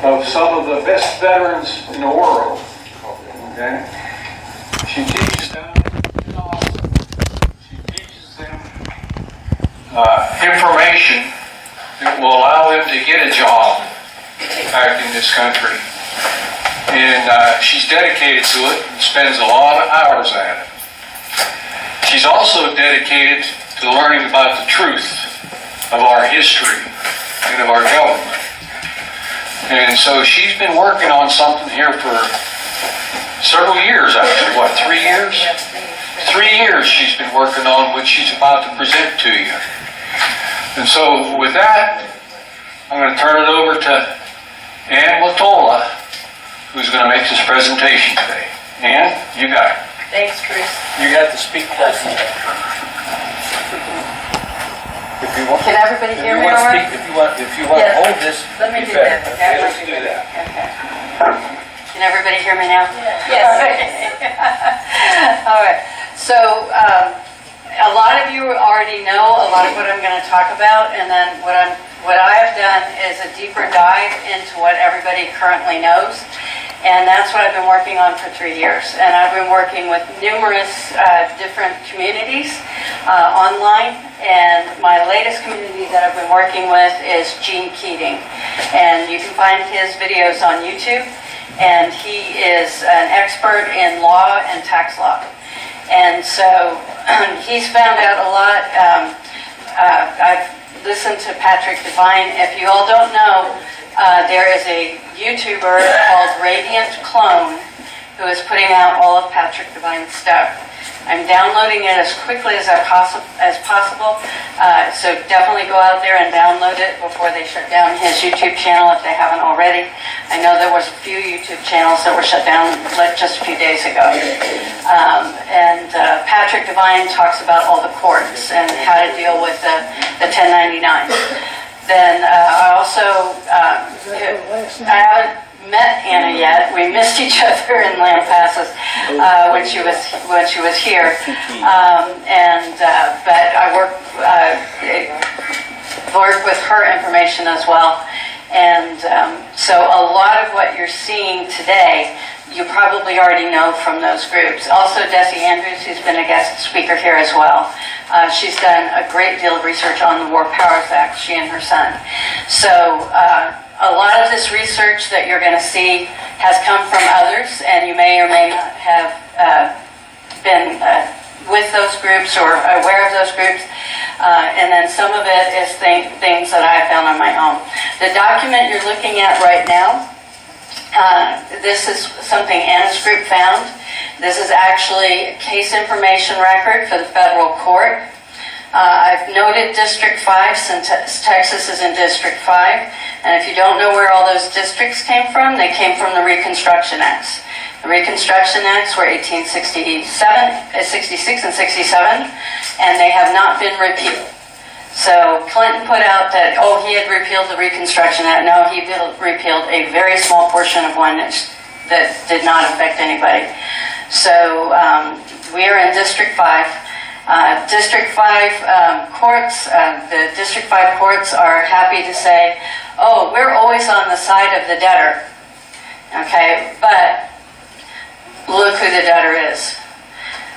of some of the best veterans in the world. Okay? She teaches them, she teaches them information that will allow them to get a job back in this country. And she's dedicated to it and spends a lot of hours at it. She's also dedicated to learning about the truth of our history and of our government. And so she's been working on something here for several years, actually. What, 3 years? 3 years she's been working on what she's about to present to you. And so with that, I'm going to turn it over to Ann Latola, who's going to make this presentation today. Ann, you got it. Thanks, Chris. You got to speak close. If you want, Can everybody hear me all right? If you want to Yes. hold this, Let me you do better. that. Okay, let's do that. Okay. Can everybody hear me now? Yes. All right. So a lot of you already know a lot of what I'm going to talk about, and then what I have done is a deeper dive into what everybody currently knows. And that's what I've been working on for 3 years. And I've been working with numerous different communities online. And my latest community that I've been working with is Gene Keating. And you can find his videos on YouTube. And he is an expert in law and tax law. And so he's found out a lot. I've listened to Patrick Devine. If you all don't know, there is a YouTuber called Radiant Clone who is putting out all of Patrick Devine's stuff. I'm downloading it as quickly as possible, so definitely go out there and download it before they shut down his YouTube channel if they haven't already. I know there was a few YouTube channels that were shut down just a few days ago. Patrick Devine talks about all the courts and how to deal with the 1099. Then I also, I haven't met Anna yet. We missed each other in Lampasas when she was here. But I work with her information as well. And so a lot of what you're seeing today, you probably already know from those groups. Also, Desi Andrews, who's been a guest speaker here as well. She's done a great deal of research on the War Powers Act, she and her son. So a lot of this research that you're going to see has come from others, and you may or may not have been with those groups or aware of those groups. And then some of it is things that I found on my own. The document you're looking at right now, this is something Anna's group found. This is actually a case information record for the federal court. I've noted District 5 since Texas is in District 5. And if you don't know where all those districts came from, they came from the Reconstruction Acts. The Reconstruction Acts were 1866 and 67, and they have not been repealed. So Clinton put out that, he had repealed the Reconstruction Act. No, he repealed a very small portion of one that did not affect anybody. So we are in District 5. District 5 courts, the District 5 courts are happy to say, we're always on the side of the debtor. Okay, but look who the debtor is.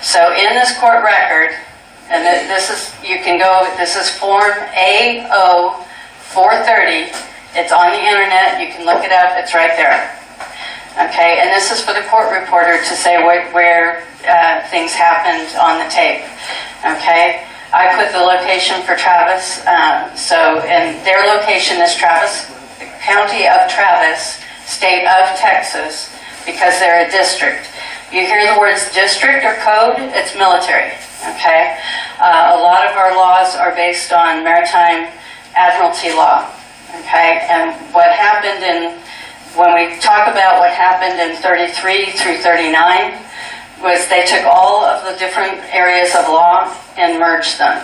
So in this court record, and this is Form AO 430. It's on the internet. You can look it up. It's right there. Okay, and this is for the court reporter to say where things happened on the tape. Okay, I put the location for Travis. And their location is Travis, County of Travis, State of Texas, because they're a district. You hear the words district or code, it's military. Okay, a lot of our laws are based on maritime admiralty law. Okay, and what happened when we talk about what happened in 33 through 39 was they took all of the different areas of law and merged them.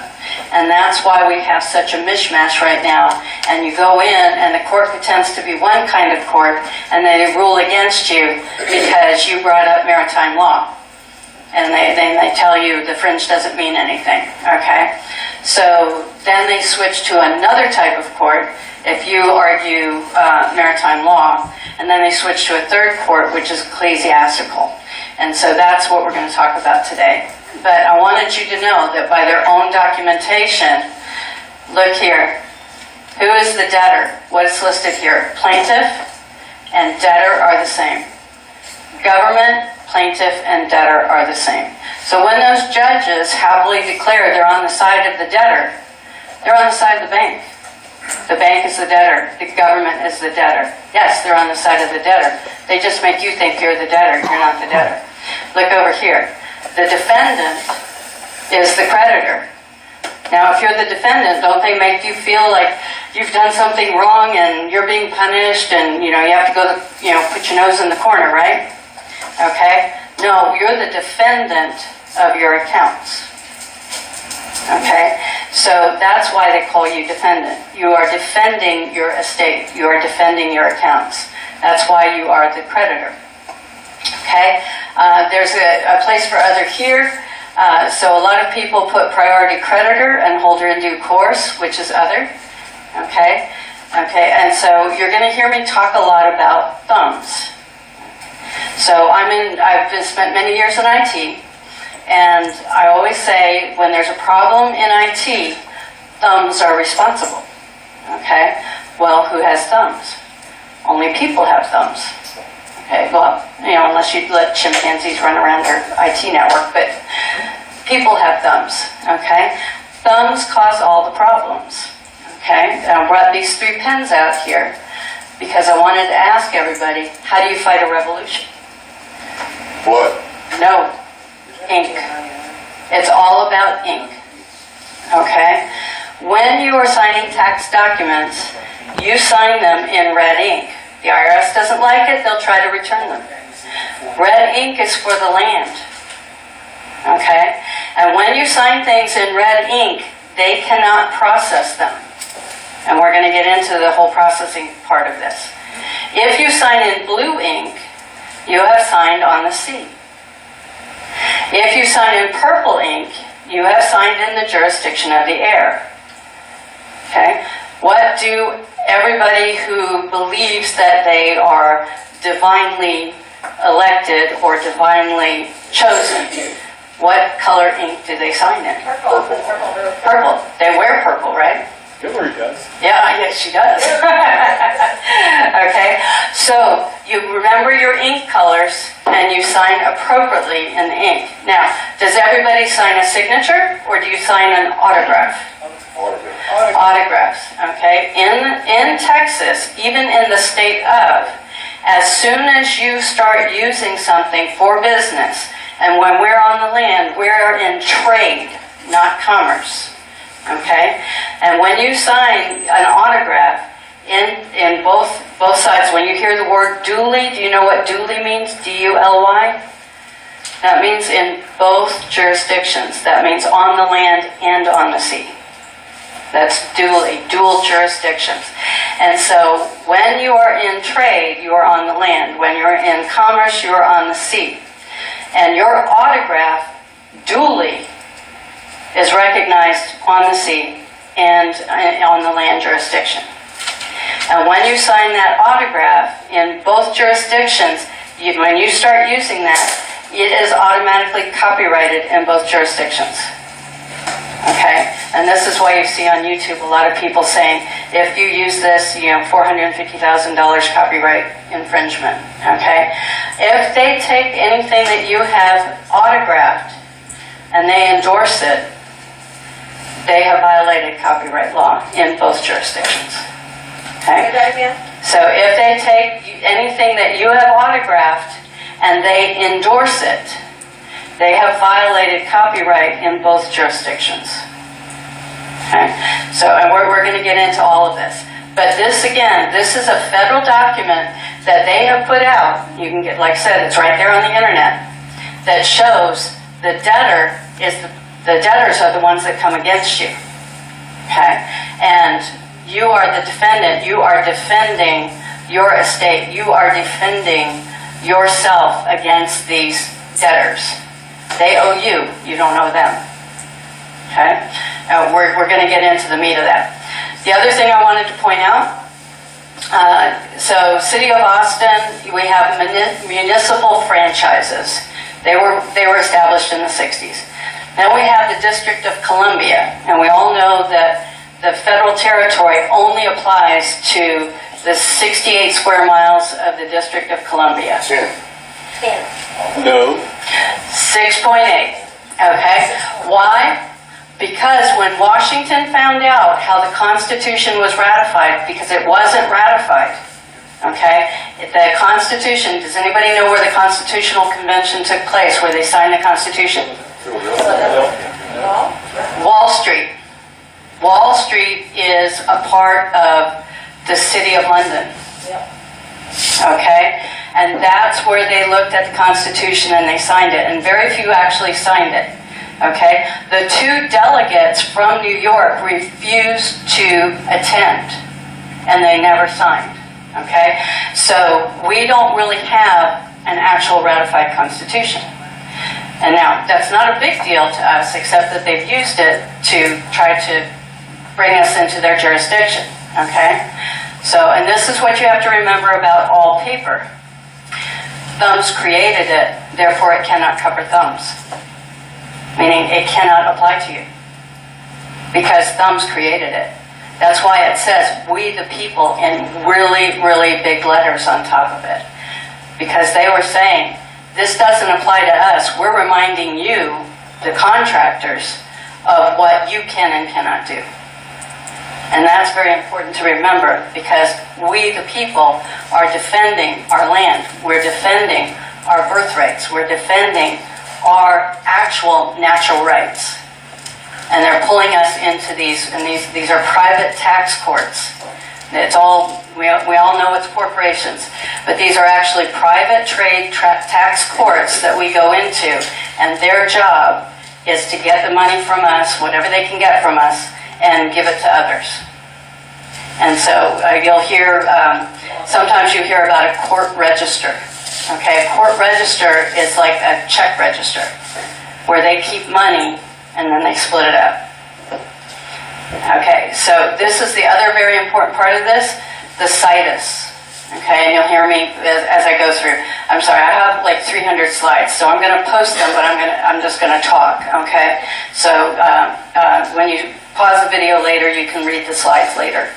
And that's why we have such a mishmash right now. And you go in and the court pretends to be one kind of court and they rule against you because you brought up maritime law. and they tell you the fringe doesn't mean anything, okay? So then they switch to another type of court if you argue maritime law, and then they switch to a third court, which is ecclesiastical. And so that's what we're going to talk about today. But I wanted you to know that by their own documentation, look here, who is the debtor? What's listed here? Plaintiff and debtor are the same. Government, plaintiff, and debtor are the same. So when those judges happily declare they're on the side of the debtor, they're on the side of the bank. The bank is the debtor. The government is the debtor. Yes, they're on the side of the debtor. They just make you think you're the debtor. You're not the debtor. Look over here. The defendant is the creditor. Now, if you're the defendant, don't they make you feel like you've done something wrong and you're being punished and, you have to go, put your nose in the corner, right? Okay? No, you're the defendant of your accounts. Okay? So that's why they call you defendant. You are defending your estate. You are defending your accounts. That's why you are the creditor. Okay? There's a place for other here. So a lot of people put priority creditor and holder in due course, which is other. Okay? Okay, and so you're going to hear me talk a lot about thumbs. So I've spent many years in IT, and I always say when there's a problem in IT, thumbs are responsible. Okay? Well, who has thumbs? Only people have thumbs. Okay, well, unless you let chimpanzees run around their IT network, but people have thumbs, okay? Thumbs cause all the problems, okay? And I brought these 3 pens out here because I wanted to ask everybody, how do you fight a revolution? What? No, ink. It's all about ink, okay? When you are signing tax documents, you sign them in red ink. The IRS doesn't like it, they'll try to return them. Red ink is for the land. Okay? And when you sign things in red ink, they cannot process them. And we're going to get into the whole processing part of this. If you sign in blue ink, you have signed on the sea. If you sign in purple ink, you have signed in the jurisdiction of the air. Okay? What do everybody who believes that they are divinely elected or divinely chosen, what color ink do they sign in? Purple. Purple. They wear purple, right? Hillary does. Yeah, yes, she does. Okay, so you remember your ink colors and you sign appropriately in the ink. Now, does everybody sign a signature or do you sign an autograph? Autographs, okay? In Texas, even in the state of, as soon as you start using something for business, and when we're on the land, we're in trade, not commerce, okay? And when you sign an autograph, in both sides, when you hear the word duly, do you know what duly means? D-U-L-Y? That means in both jurisdictions. That means on the land and on the sea. That's dual jurisdictions. And so when you are in trade, you are on the land. When you're in commerce, you are on the sea. And your autograph duly is recognized on the sea and on the land jurisdiction. And when you sign that autograph in both jurisdictions, when you start using that, it is automatically copyrighted in both jurisdictions. Okay? And this is why you see on YouTube a lot of people saying, if you use this, $450,000 copyright infringement. Okay? If they take anything that you have autographed and they endorse it, they have violated copyright law in both jurisdictions. Okay? So if they take anything that you have autographed and they endorse it, they have violated copyright in both jurisdictions. Okay? So and we're going to get into all of this. But this, again, this is a federal document that they have put out. You can get, like I said, it's right there on the internet, that shows the debtor is the debtors are the ones that come against you. Okay? And you are the defendant. You are defending your estate. You are defending yourself against these debtors. They owe you. You don't owe them. Okay? We're going to get into the meat of that. The other thing I wanted to point out, so City of Austin, we have municipal franchises. They were established in the 60s. Then we have the District of Columbia, and we all know that the federal territory only applies to the 68 square miles of the District of Columbia. 10. No. 6.8. Okay. Why? Because when Washington found out how the Constitution was ratified, because it wasn't ratified, okay? The Constitution, does anybody know where the Constitutional Convention took place, where they signed the Constitution? Wall Street. Wall Street is a part of the City of London. Okay? And that's where they looked at the Constitution and they signed it. And very few actually signed it. Okay? The 2 delegates from New York refused to attend. And they never signed. Okay? So we don't really have an actual ratified Constitution. And now, that's not a big deal to us, except that they've used it to try to bring us into their jurisdiction. Okay? So, and this is what you have to remember about all paper. Thumbs created it, therefore it cannot cover thumbs. Meaning it cannot apply to you. Because thumbs created it. That's why it says, we the people, in really, really big letters on top of it. Because they were saying, this doesn't apply to us. We're reminding you, the contractors, of what you can and cannot do. And that's very important to remember because we, the people, are defending our land. We're defending our birthrights. We're defending our actual natural rights. And they're pulling us into these, and these are private tax courts. It's all, we all know it's corporations, but these are actually private trade tax courts that we go into, and their job is to get the money from us, whatever they can get from us, and give it to others. And so you'll hear, sometimes you hear about a court register. Okay, a court register is like a check register, where they keep money and then they split it up. Okay, so this is the other very important part of this, the situs. Okay, and you'll hear me as I go through. I'm sorry, I have like 300 slides, so I'm going to post them, but I'm just going to talk. Okay, so when you pause the video later, you can read the slides later.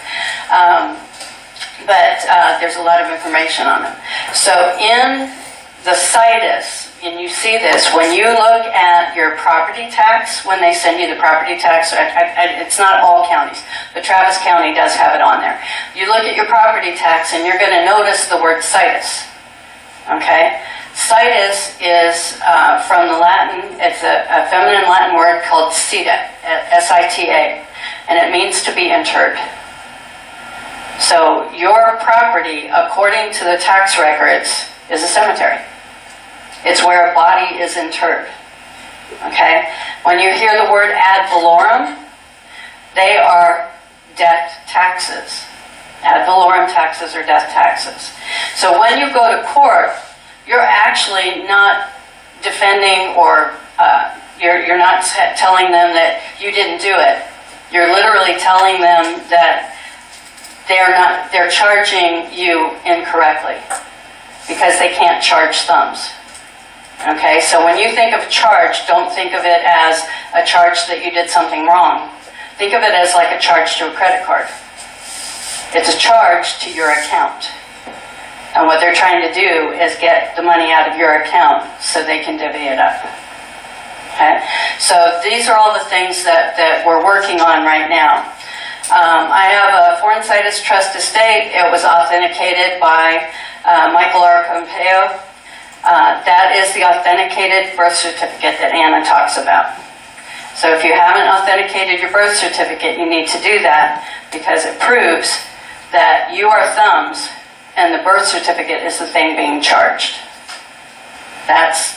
But there's a lot of information on them. So in the situs, and you see this, when you look at your property tax, when they send you the property tax, it's not all counties, but Travis County does have it on there. You look at your property tax and you're going to notice the word situs. Okay? Situs is from the Latin, it's a feminine Latin word called sita, S-I-T-A, and it means to be interred. So your property, according to the tax records, is a cemetery. It's where a body is interred. Okay? When you hear the word ad valorem, they are death taxes. Ad valorem taxes are death taxes. So when you go to court, you're actually not defending or you're not telling them that you didn't do it. You're literally telling them that they're charging you incorrectly because they can't charge thumbs. Okay, so when you think of charge, don't think of it as a charge that you did something wrong. Think of it as like a charge to a credit card. It's a charge to your account. And what they're trying to do is get the money out of your account so they can divvy it up. Okay, so these are all the things that we're working on right now. I have a Foreign Situs Trust estate. It was authenticated by Michael R. Pompeo. That is the authenticated birth certificate that Anna talks about. So if you haven't authenticated your birth certificate, you need to do that because it proves that you are thumbs and the birth certificate is the thing being charged. That's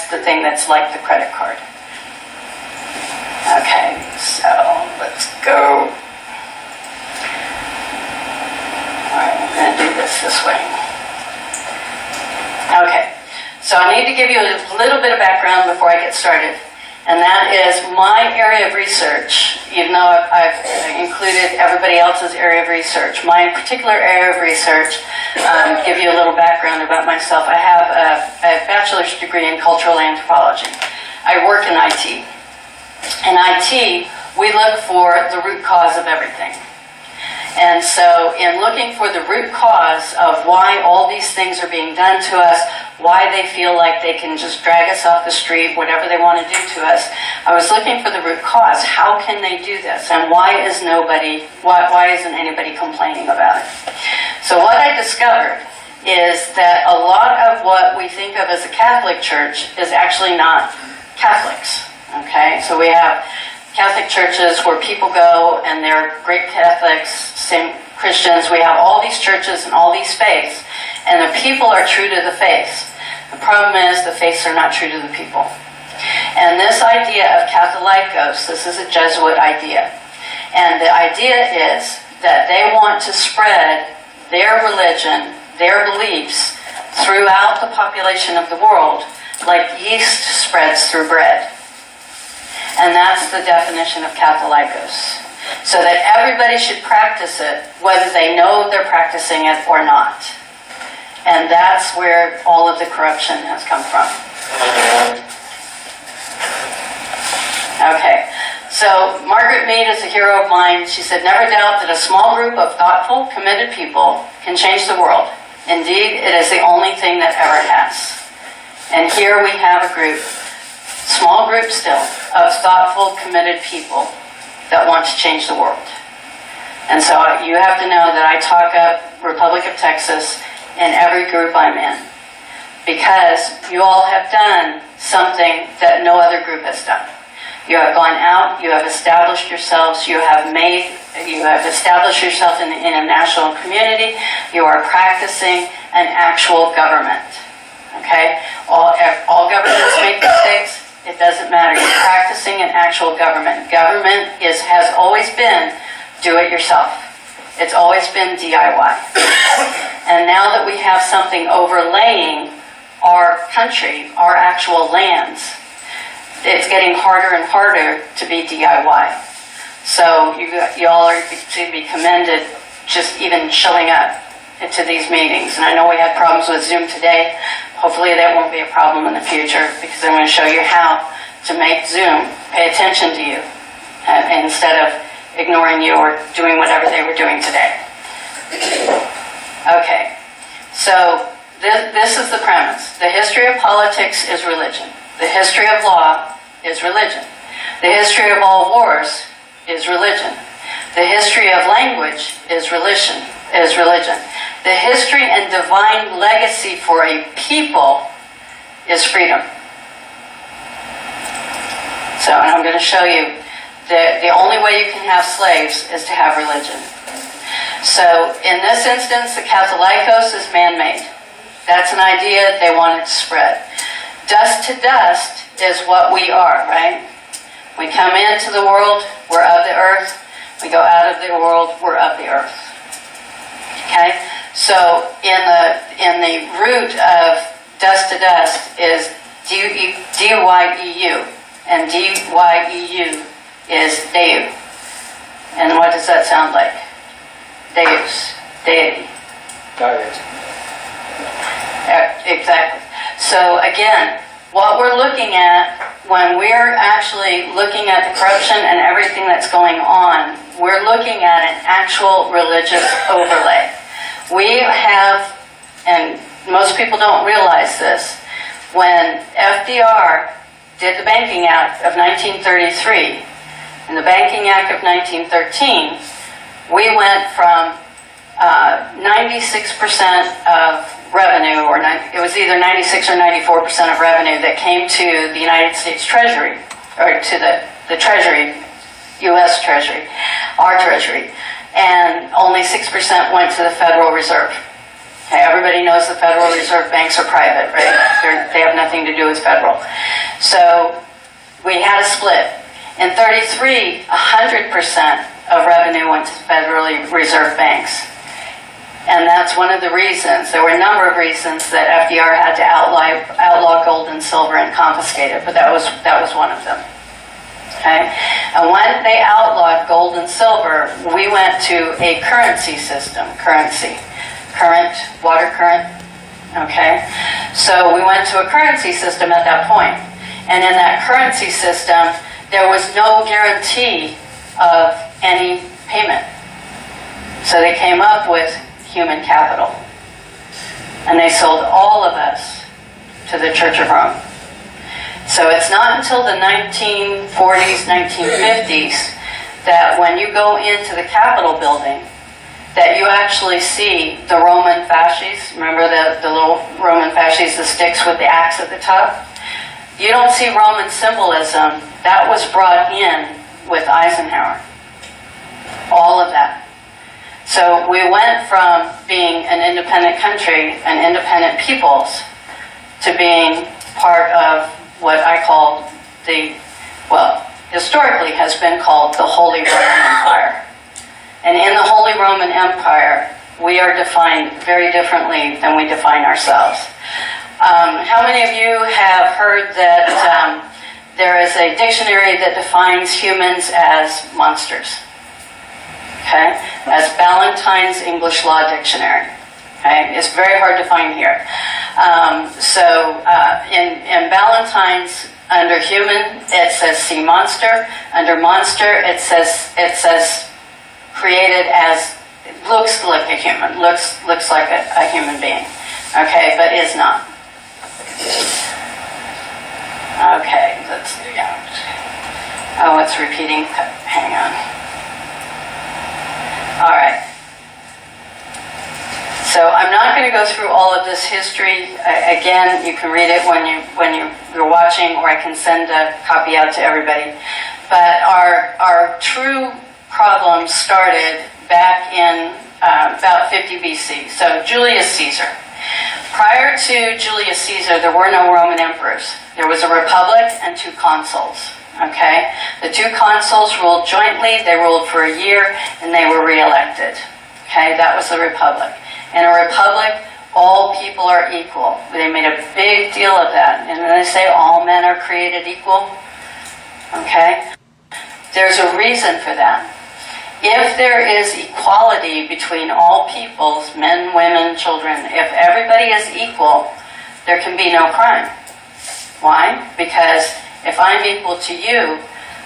the thing that's like the credit card. Okay, so let's go. All right, I'm going to do this way. Okay. So So I need to give you a little bit of background before I get started. And that is my area of research, even though I've included everybody else's area of research. My particular area of research, give you a little background about myself. I have a bachelor's degree in cultural anthropology. I work in IT. In IT, we look for the root cause of everything. And so in looking for the root cause of why all these things are being done to us, why they feel like they can just drag us off the street, whatever they want to do to us, I was looking for the root cause. How can they do this? And why isn't anybody complaining about it? So what I discovered is that a lot of what we think of as a Catholic Church is actually not Catholics. Okay, so we have Catholic churches where people go and they're great Catholics, same Christians. We have all these churches and all these faiths, and the people are true to the faiths. The problem is the faiths are not true to the people. And this idea of Catholicos, this is a Jesuit idea. And the idea is that they want to spread their religion, their beliefs, throughout the population of the world, like yeast spreads through bread. And that's the definition of Catholicos. So that everybody should practice it, whether they know they're practicing it or not. And that's where all of the corruption has come from. Okay, so Margaret Mead is a hero of mine. She said, "Never doubt that a small group of thoughtful, committed people can change the world. Indeed, it is the only thing that ever has." And here we have a group, small group still, of thoughtful, committed people that want to change the world. And so you have to know that I talk up Republic of Texas in every group I'm in, because you all have done something that no other group has done. You have gone out, you have established yourselves, you have established yourself in the international community, you are practicing an actual government. Okay? All governments make mistakes. It doesn't matter. You're practicing an actual government. Government has always been do it yourself. It's always been DIY. And now that we have something overlaying our country, our actual lands, it's getting harder and harder to be DIY. So you all are to be commended just even showing up to these meetings. And I know we had problems with Zoom today. Hopefully that won't be a problem in the future, because I'm going to show you how to make Zoom pay attention to you instead of ignoring you or doing whatever they were doing today. Okay, so this is the premise. The history of politics is religion. The history of law is religion. The history of all wars is religion. The history of language is religion. The history and divine legacy for a people is freedom. So, and I'm going to show you that the only way you can have slaves is to have religion. So, in this instance, the Catholicos is man-made. That's an idea they wanted to spread. Dust to dust is what we are, right? We come into the world, we're of the earth. We go out of the world, we're of the earth. Okay? So in the root of dust to dust is D-Y-E-U. And D-Y-E-U is Deu. And what does that sound like? Deus. Deity. Exactly. So again, what we're looking at when we're actually looking at the corruption and everything that's going on, we're looking at an actual religious overlay. We have, and most people don't realize this, when FDR did the Banking Act of 1933 and the Banking Act of 1913, we went from 96% of revenue, or it was either 96 or 94% of revenue that came to the United States Treasury, or to the Treasury, U.S. Treasury, our Treasury, and only 6% went to the Federal Reserve. Okay, everybody knows the Federal Reserve banks are private, right? They have nothing to do with federal. So we had a split. In 33, 100% of revenue went to Federal Reserve banks. And that's one of the reasons. There were a number of reasons that FDR had to outlaw gold and silver and confiscate it, but that was one of them. Okay? And when they outlawed gold and silver, we went to a currency system. Current, water current. Okay? So we went to a currency system at that point. And in that currency system, there was no guarantee of any payment. So they came up with human capital. And they sold all of us to the Church of Rome. So it's not until the 1940s, 1950s that when you go into the Capitol building that you actually see the Roman fasces. Remember the little Roman fasces, the sticks with the axe at the top? You don't see Roman symbolism. That was brought in with Eisenhower. All of that. So we went from being an independent country and independent peoples to being part of what I call historically has been called the Holy Roman Empire. And in the Holy Roman Empire, we are defined very differently than we define ourselves. How many of you have heard that there is a dictionary that defines humans as monsters? Okay? That's Ballantyne's English Law Dictionary. Okay? It's very hard to find here. In Ballantyne's, under human, it says sea monster. Under monster, it says created as, looks like a human, looks like a human being. Okay, but is not. Okay, let's do yeah. Oh, it's repeating. Hang on. All right. So I'm not going to go through all of this history. Again, you can read it when you're watching, or I can send a copy out to everybody. But our true problems started back in about 50 BC. So Julius Caesar. Prior to Julius Caesar, there were no Roman emperors. There was a republic and 2 consuls. Okay? The 2 consuls ruled jointly. They ruled for a year, and they were reelected. Okay? That was the republic. In a republic, all people are equal. They made a big deal of that. And then they say all men are created equal. Okay? There's a reason for that. If there is equality between all peoples, men, women, children, if everybody is equal, there can be no crime. Why? Because if I'm equal to you,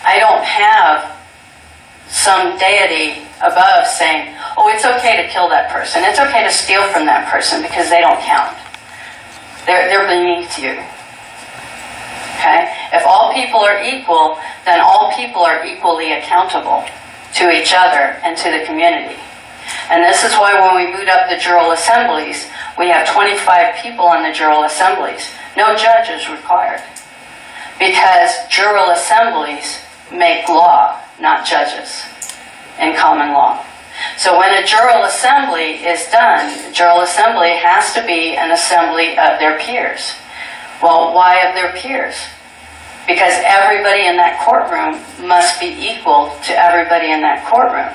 I don't have some deity above saying, oh, it's okay to kill that person. It's okay to steal from that person because they don't count. They're beneath you. Okay? If all people are equal, then all people are equally accountable to each other and to the community. And this is why when we boot up the jural assemblies, we have 25 people on the jural assemblies. No judge is required. Because jural assemblies make law, not judges, in common law. So when a jural assembly is done, the jural assembly has to be an assembly of their peers. Well, why of their peers? Because everybody in that courtroom must be equal to everybody in that courtroom.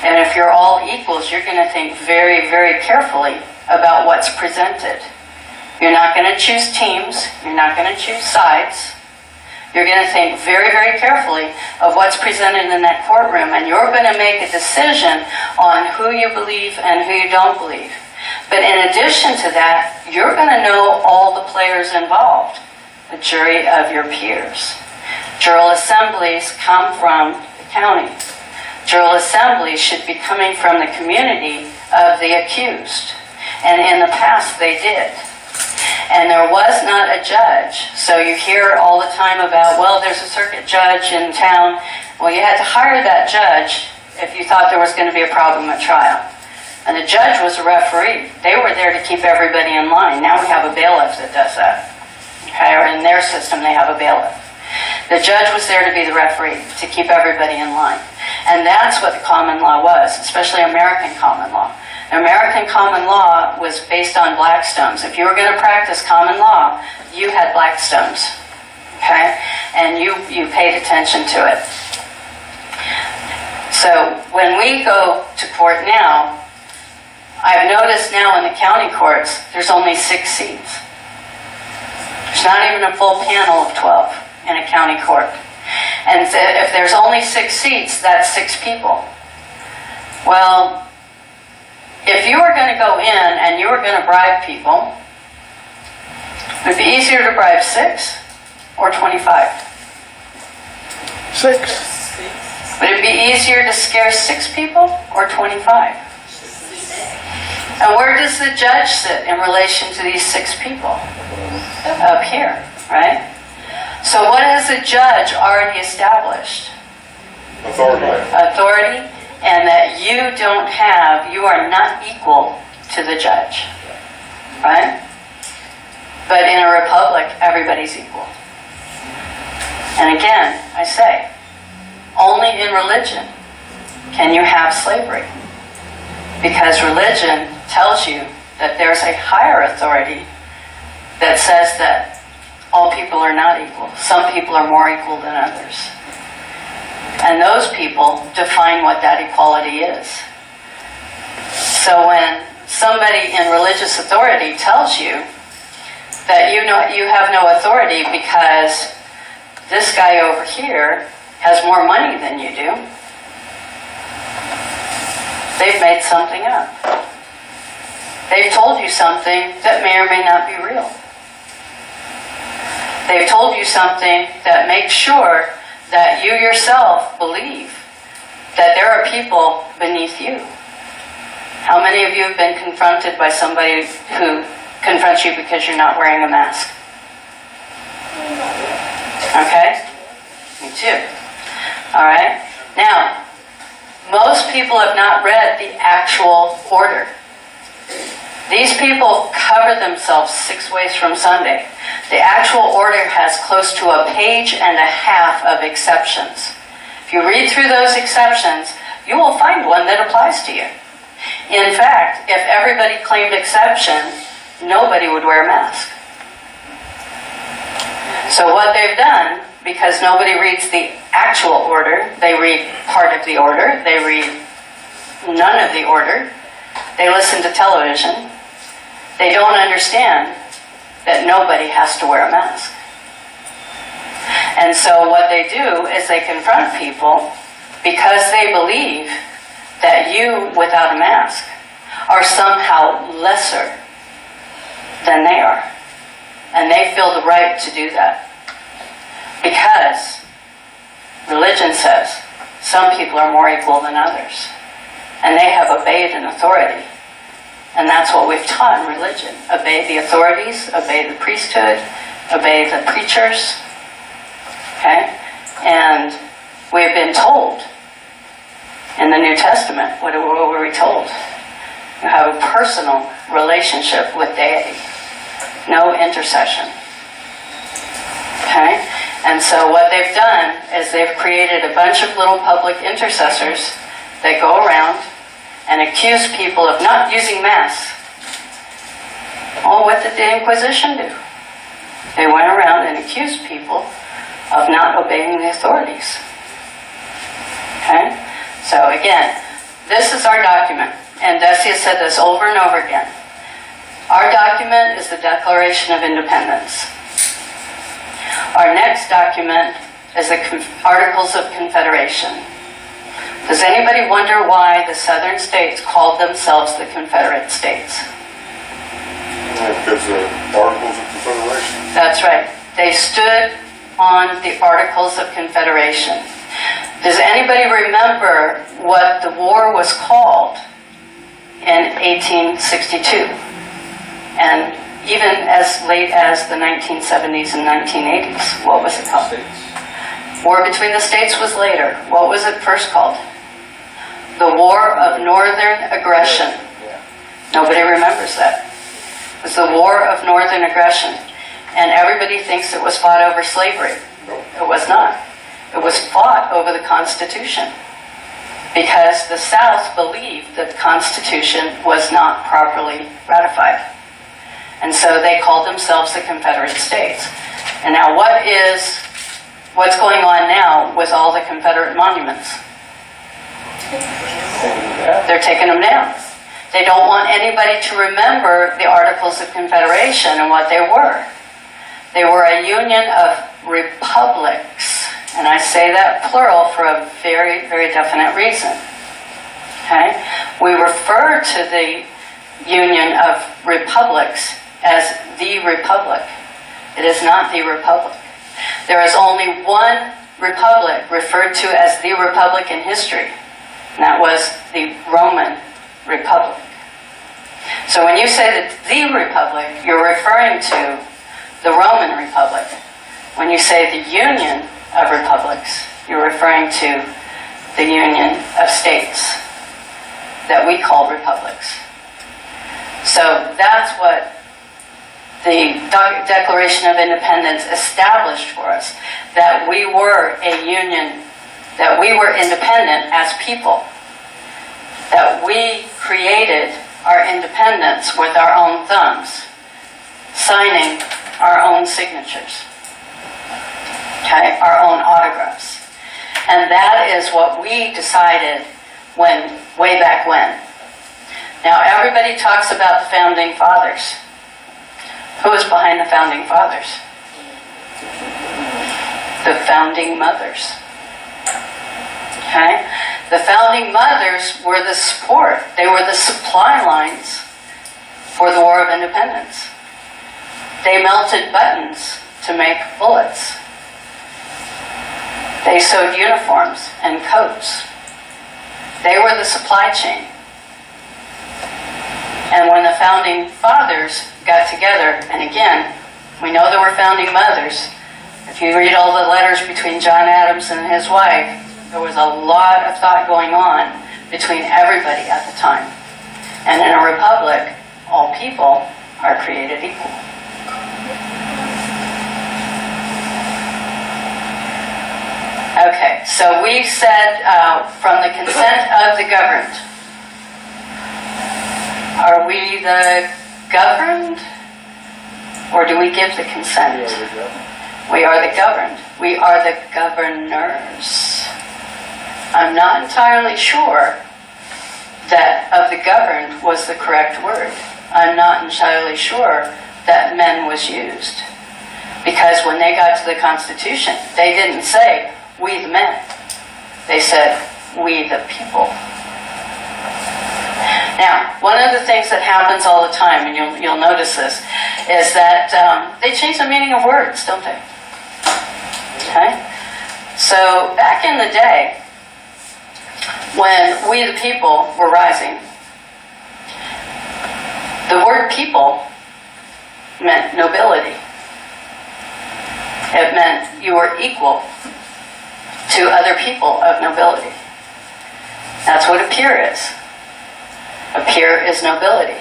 And if you're all equals, you're going to think very, very carefully about what's presented. You're not going to choose teams. You're not going to choose sides. You're going to think very, very carefully of what's presented in that courtroom, and you're going to make a decision on who you believe and who you don't believe. But in addition to that, you're going to know all the players involved. The jury of your peers. Jural assemblies come from the county. Jural assemblies should be coming from the community of the accused. And in the past they did. And there was not a judge. So you hear all the time about, well, there's a circuit judge in town. Well, you had to hire that judge if you thought there was going to be a problem at trial. And the judge was a referee. They were there to keep everybody in line. Now we have a bailiff that does that. Okay, or in their system they have a bailiff. The judge was there to be the referee, to keep everybody in line. And that's what the common law was, especially American common law. American common law was based on Blackstones. If you were going to practice common law, you had Blackstones. Okay? And you paid attention to it. So when we go to court now, I've noticed now in the county courts, there's only 6 seats. There's not even a full panel of 12 in a county court. And if there's only 6 seats, that's 6 people. Well, if you were going to go in and you were going to bribe people, would it be easier to bribe 6 or 25? 6. Would it be easier to scare 6 people or 25? And where does the judge sit in relation to these 6 people? Up here, right? So what has the judge already established? Authority, and that you are not equal to the judge, right? But in a republic, everybody's equal. And again, I say, only in religion can you have slavery. Because religion tells you that there's a higher authority that says that all people are not equal. Some people are more equal than others. And those people define what that equality is. So when somebody in religious authority tells you that you have no authority because this guy over here has more money than you do, they've made something up. They've told you something that may or may not be real. They've told you something that makes sure that you yourself believe that there are people beneath you. How many of you have been confronted by somebody who confronts you because you're not wearing a mask? Okay? Me too. All right? Now, most people have not read the actual order. These people cover themselves 6 ways from Sunday. The actual order has close to a page and a half of exceptions. If you read through those exceptions, you will find one that applies to you. In fact, if everybody claimed exception, nobody would wear a mask. So what they've done, because nobody reads the actual order, they read part of the order, they read none of the order, they listen to television, they don't understand that nobody has to wear a mask. And so what they do is they confront people because they believe that you, without a mask, are somehow lesser than they are. And they feel the right to do that. Because religion says some people are more equal than others. And they have obeyed an authority. And that's what we've taught in religion. Obey the authorities, obey the priesthood, obey the preachers. Okay? And we've been told in the New Testament, what were we told? You have a personal relationship with deity. No intercession. Okay? And so what they've done is they've created a bunch of little public intercessors that go around and accuse people of not using masks. Oh, what did the Inquisition do? They went around and accused people of not obeying the authorities. Okay? So again, this is our document. And Desi has said this over and over again. Our document is the Declaration of Independence. Our next document is the Articles of Confederation. Does anybody wonder why the southern states called themselves the Confederate States? Because the Articles of Confederation. That's right. They stood on the Articles of Confederation. Does anybody remember what the war was called in 1862? And even as late as the 1970s and 1980s, what was it called? War between the states was later. What was it first called? The War of Northern Aggression. Nobody remembers that. It was the War of Northern Aggression. And everybody thinks it was fought over slavery. It was not. It was fought over the Constitution. Because the South believed that the Constitution was not properly ratified. And so they called themselves the Confederate States. And now what's going on now with all the Confederate monuments? They're taking them down. They don't want anybody to remember the Articles of Confederation and what they were. They were a union of republics, and I say that plural for a very, very definite reason. Okay? We refer to the union of republics as the republic. It is not the republic. There is only one republic referred to as the republic in history, and that was the Roman Republic. So when you say that the republic, you're referring to the Roman Republic. When you say the Union of Republics, you're referring to the Union of States that we call republics. So that's what the Declaration of Independence established for us, that we were a union, that we were independent as people, that we created our independence with our own thumbs, signing our own signatures, okay, our own autographs. And that is what we decided way back when. Now everybody talks about the Founding Fathers. Who was behind the Founding Fathers? The Founding Mothers. Okay? The Founding Mothers were the support. They were the supply lines for the War of Independence. They melted buttons to make bullets. They sewed uniforms and coats. They were the supply chain. And when the Founding Fathers got together, and again, we know there were Founding Mothers. If you read all the letters between John Adams and his wife, there was a lot of thought going on between everybody at the time. And in a republic, all people are created equal. Okay, so we said from the consent of the governed. Are we the governed? Or do we give the consent? We are the governed. We are the governors. I'm not entirely sure that of the governed was the correct word. I'm not entirely sure that men was used. Because when they got to the Constitution, they didn't say, we the men. They said, we the people. Now, one of the things that happens all the time, and you'll notice this, is that they change the meaning of words, don't they? Okay? So, back in the day, when we the people were rising, the word people meant nobility. It meant you were equal to other people of nobility. That's what a peer is. A peer is nobility.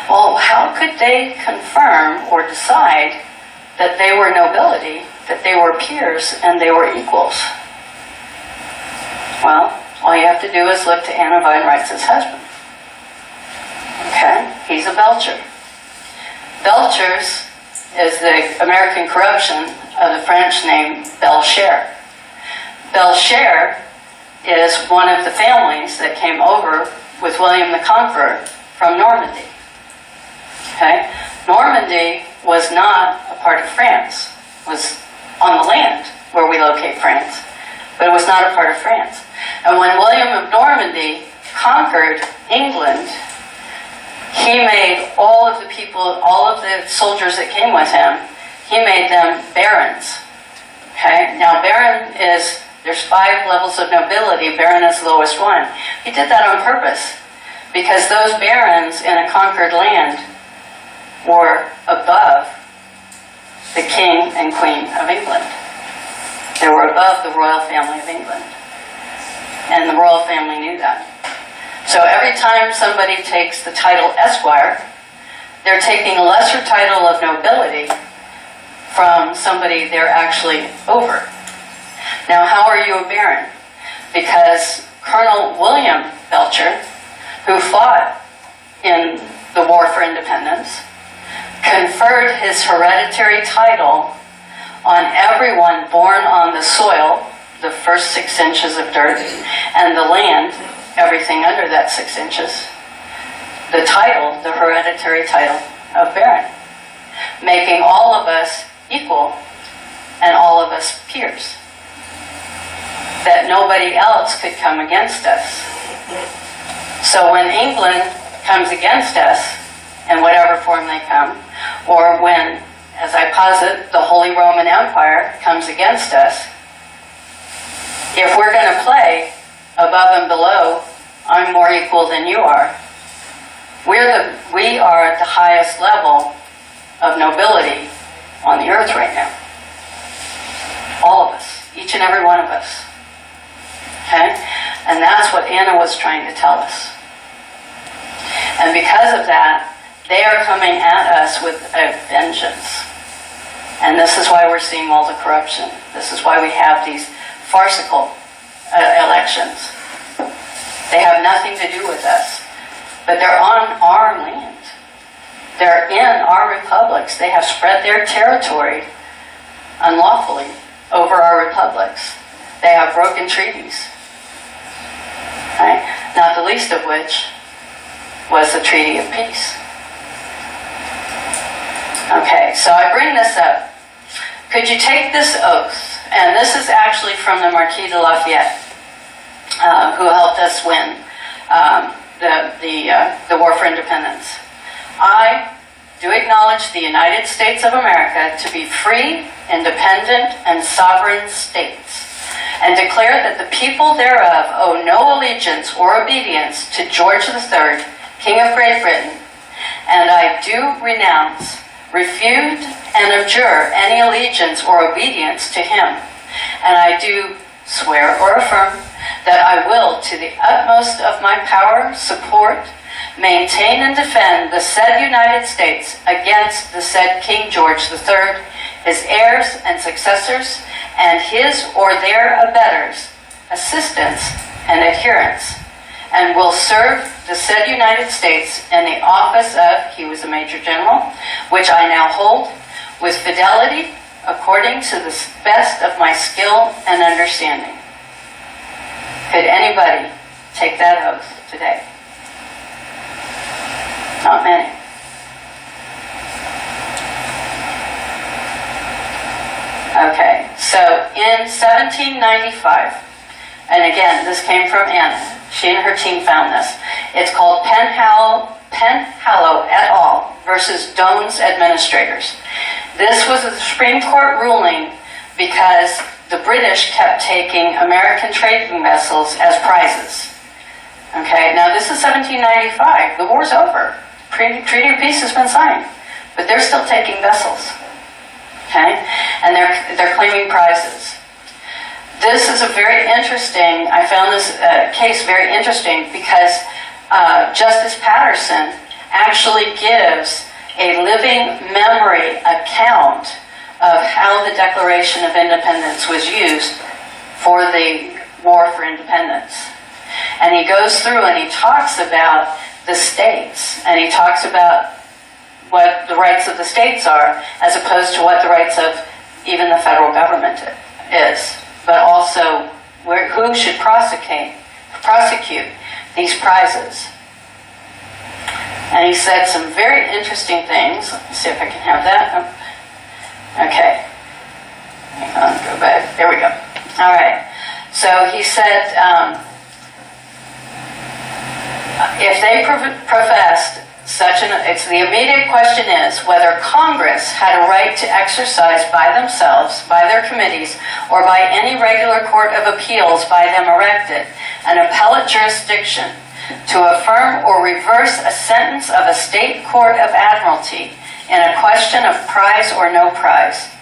Well, how could they confirm or decide that they were nobility, that they were peers, and they were equals? Well, all you have to do is look to Anna Weinreitz's husband. Okay? He's a Belcher. Belchers is the American corruption of the French name Belcher. Belcher is one of the families that came over with William the Conqueror from Normandy. Okay? Normandy was not a part of France. It was on the land where we locate France, but it was not a part of France. And when William of Normandy conquered England, he made all of the people, all of the soldiers that came with him, he made them barons. Okay? Now, baron is, there's 5 levels of nobility. Baron is the lowest one. He did that on purpose because those barons in a conquered land were above the king and queen of England. They were above the royal family of England. And the royal family knew that. So every time somebody takes the title Esquire, they're taking a lesser title of nobility from somebody they're actually over. Now, how are you a baron? Because Colonel William Belcher, who fought in the War for Independence, conferred his hereditary title on everyone born on the soil, the first 6 inches of dirt, and the land, everything under that 6 inches, the title, the hereditary title of Baron, making all of us equal and all of us peers. That nobody else could come against us. So when England comes against us, in whatever form they come, or when, as I posit, the Holy Roman Empire comes against us, if we're going to play above and below, I'm more equal than you are, we are at the highest level of nobility on the earth right now. All of us, each and every one of us. Okay? And that's what Anna was trying to tell us. And because of that, they are coming at us with a vengeance. And this is why we're seeing all the corruption. This is why we have these farcical elections. They have nothing to do with us. But they're on our land. They're in our republics. They have spread their territory unlawfully over our republics. They have broken treaties. Okay? Not the least of which was the Treaty of Peace. Okay, so I bring this up. Could you take this oath? And this is actually from the Marquis de Lafayette, who helped us win the War for Independence. I do acknowledge the United States of America to be free, independent, and sovereign states, and declare that the people thereof owe no allegiance or obedience to George III, King of Great Britain, and I do renounce, refute, and abjure any allegiance or obedience to him, and I do swear or affirm that I will, to the utmost of my power, support, maintain, and defend the said United States against the said King George III, his heirs and successors, and his or their abettors, assistants, and adherents, and will serve the said United States in the office of, he was a Major General, which I now hold, with fidelity, according to the best of my skill and understanding. Could anybody take that oath today? Not many. Okay, so in 1795, and again, this came from Anna. She and her team found this. It's called Penhallow et al. Versus Doan's Administrators. This was a Supreme Court ruling because the British kept taking American trading vessels as prizes. Okay, now this is 1795. The war's over. Treaty of Peace has been signed, but they're still taking vessels. Okay, and they're claiming prizes. This is a very interesting, I found this case very interesting because Justice Patterson actually gives a living memory account of how the Declaration of Independence was used for the War for Independence. And he goes through and he talks about the states, and he talks about what the rights of the states are as opposed to what the rights of even the federal government is. But also who should prosecute these prizes. And he said some very interesting things. Let's see if I can have that. Okay. Hang on, go back. There we go. All right. So he said, if they professed the immediate question is whether Congress had a right to exercise by themselves, by their committees, or by any regular court of appeals by them erected, an appellate jurisdiction to affirm or reverse a sentence of a state court of admiralty in a question of prize or no prize.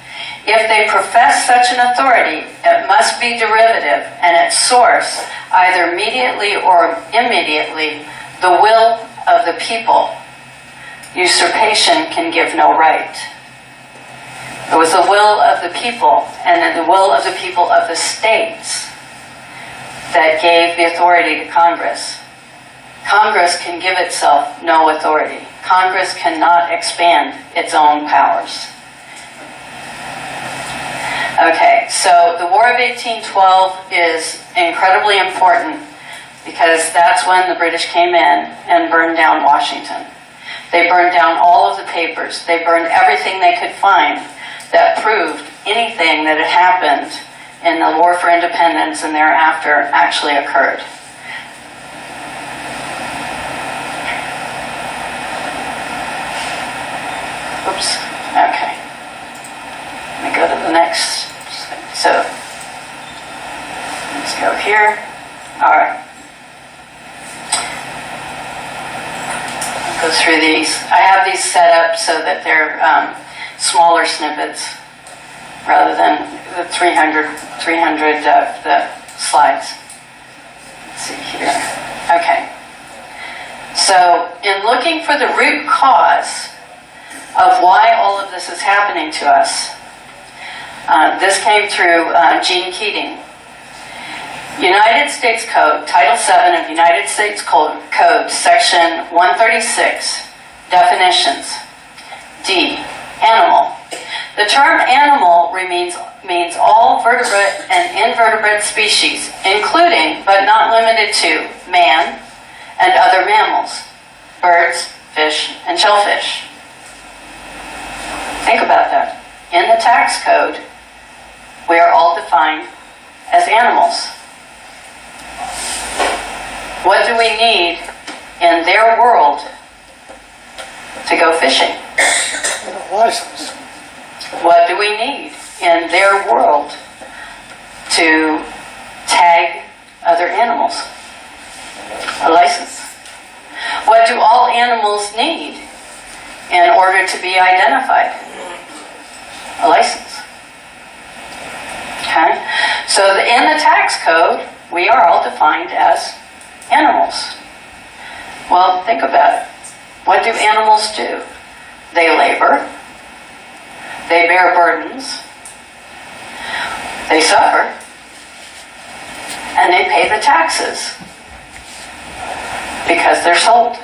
If they profess such an authority, it must be derivative and its source, either immediately or immediately, the will of the people. Usurpation can give no right. It was the will of the people, and then the will of the people of the states that gave the authority to Congress. Congress can give itself no authority. Congress cannot expand its own powers. Okay, so the War of 1812 is incredibly important because that's when the British came in and burned down Washington. They burned down all of the papers. They burned everything they could find that proved anything that had happened in the War for Independence and thereafter actually occurred. Oops, okay. Let me go to the next. So, let's go here. All right. Go through these. I have these set up so that they're smaller snippets rather than the 300 the slides. Let's see here. Okay. So, in looking for the root cause of why all of this is happening to us, this came through Gene Keating. United States Code, Title VII of United States Code, Section 136, definitions. D, animal. The term animal means all vertebrate and invertebrate species, including but not limited to man and other mammals, birds, fish, and shellfish. Think about that. In the tax code, we are all defined as animals. What do we need in their world to go fishing? License. What do we need in their world to tag other animals? A license. What do all animals need in order to be identified? A license. Okay? So in the tax code, we are all defined as animals. Well, think about it. What do animals do? They labor. They bear burdens. They suffer. And they pay the taxes because they're sold.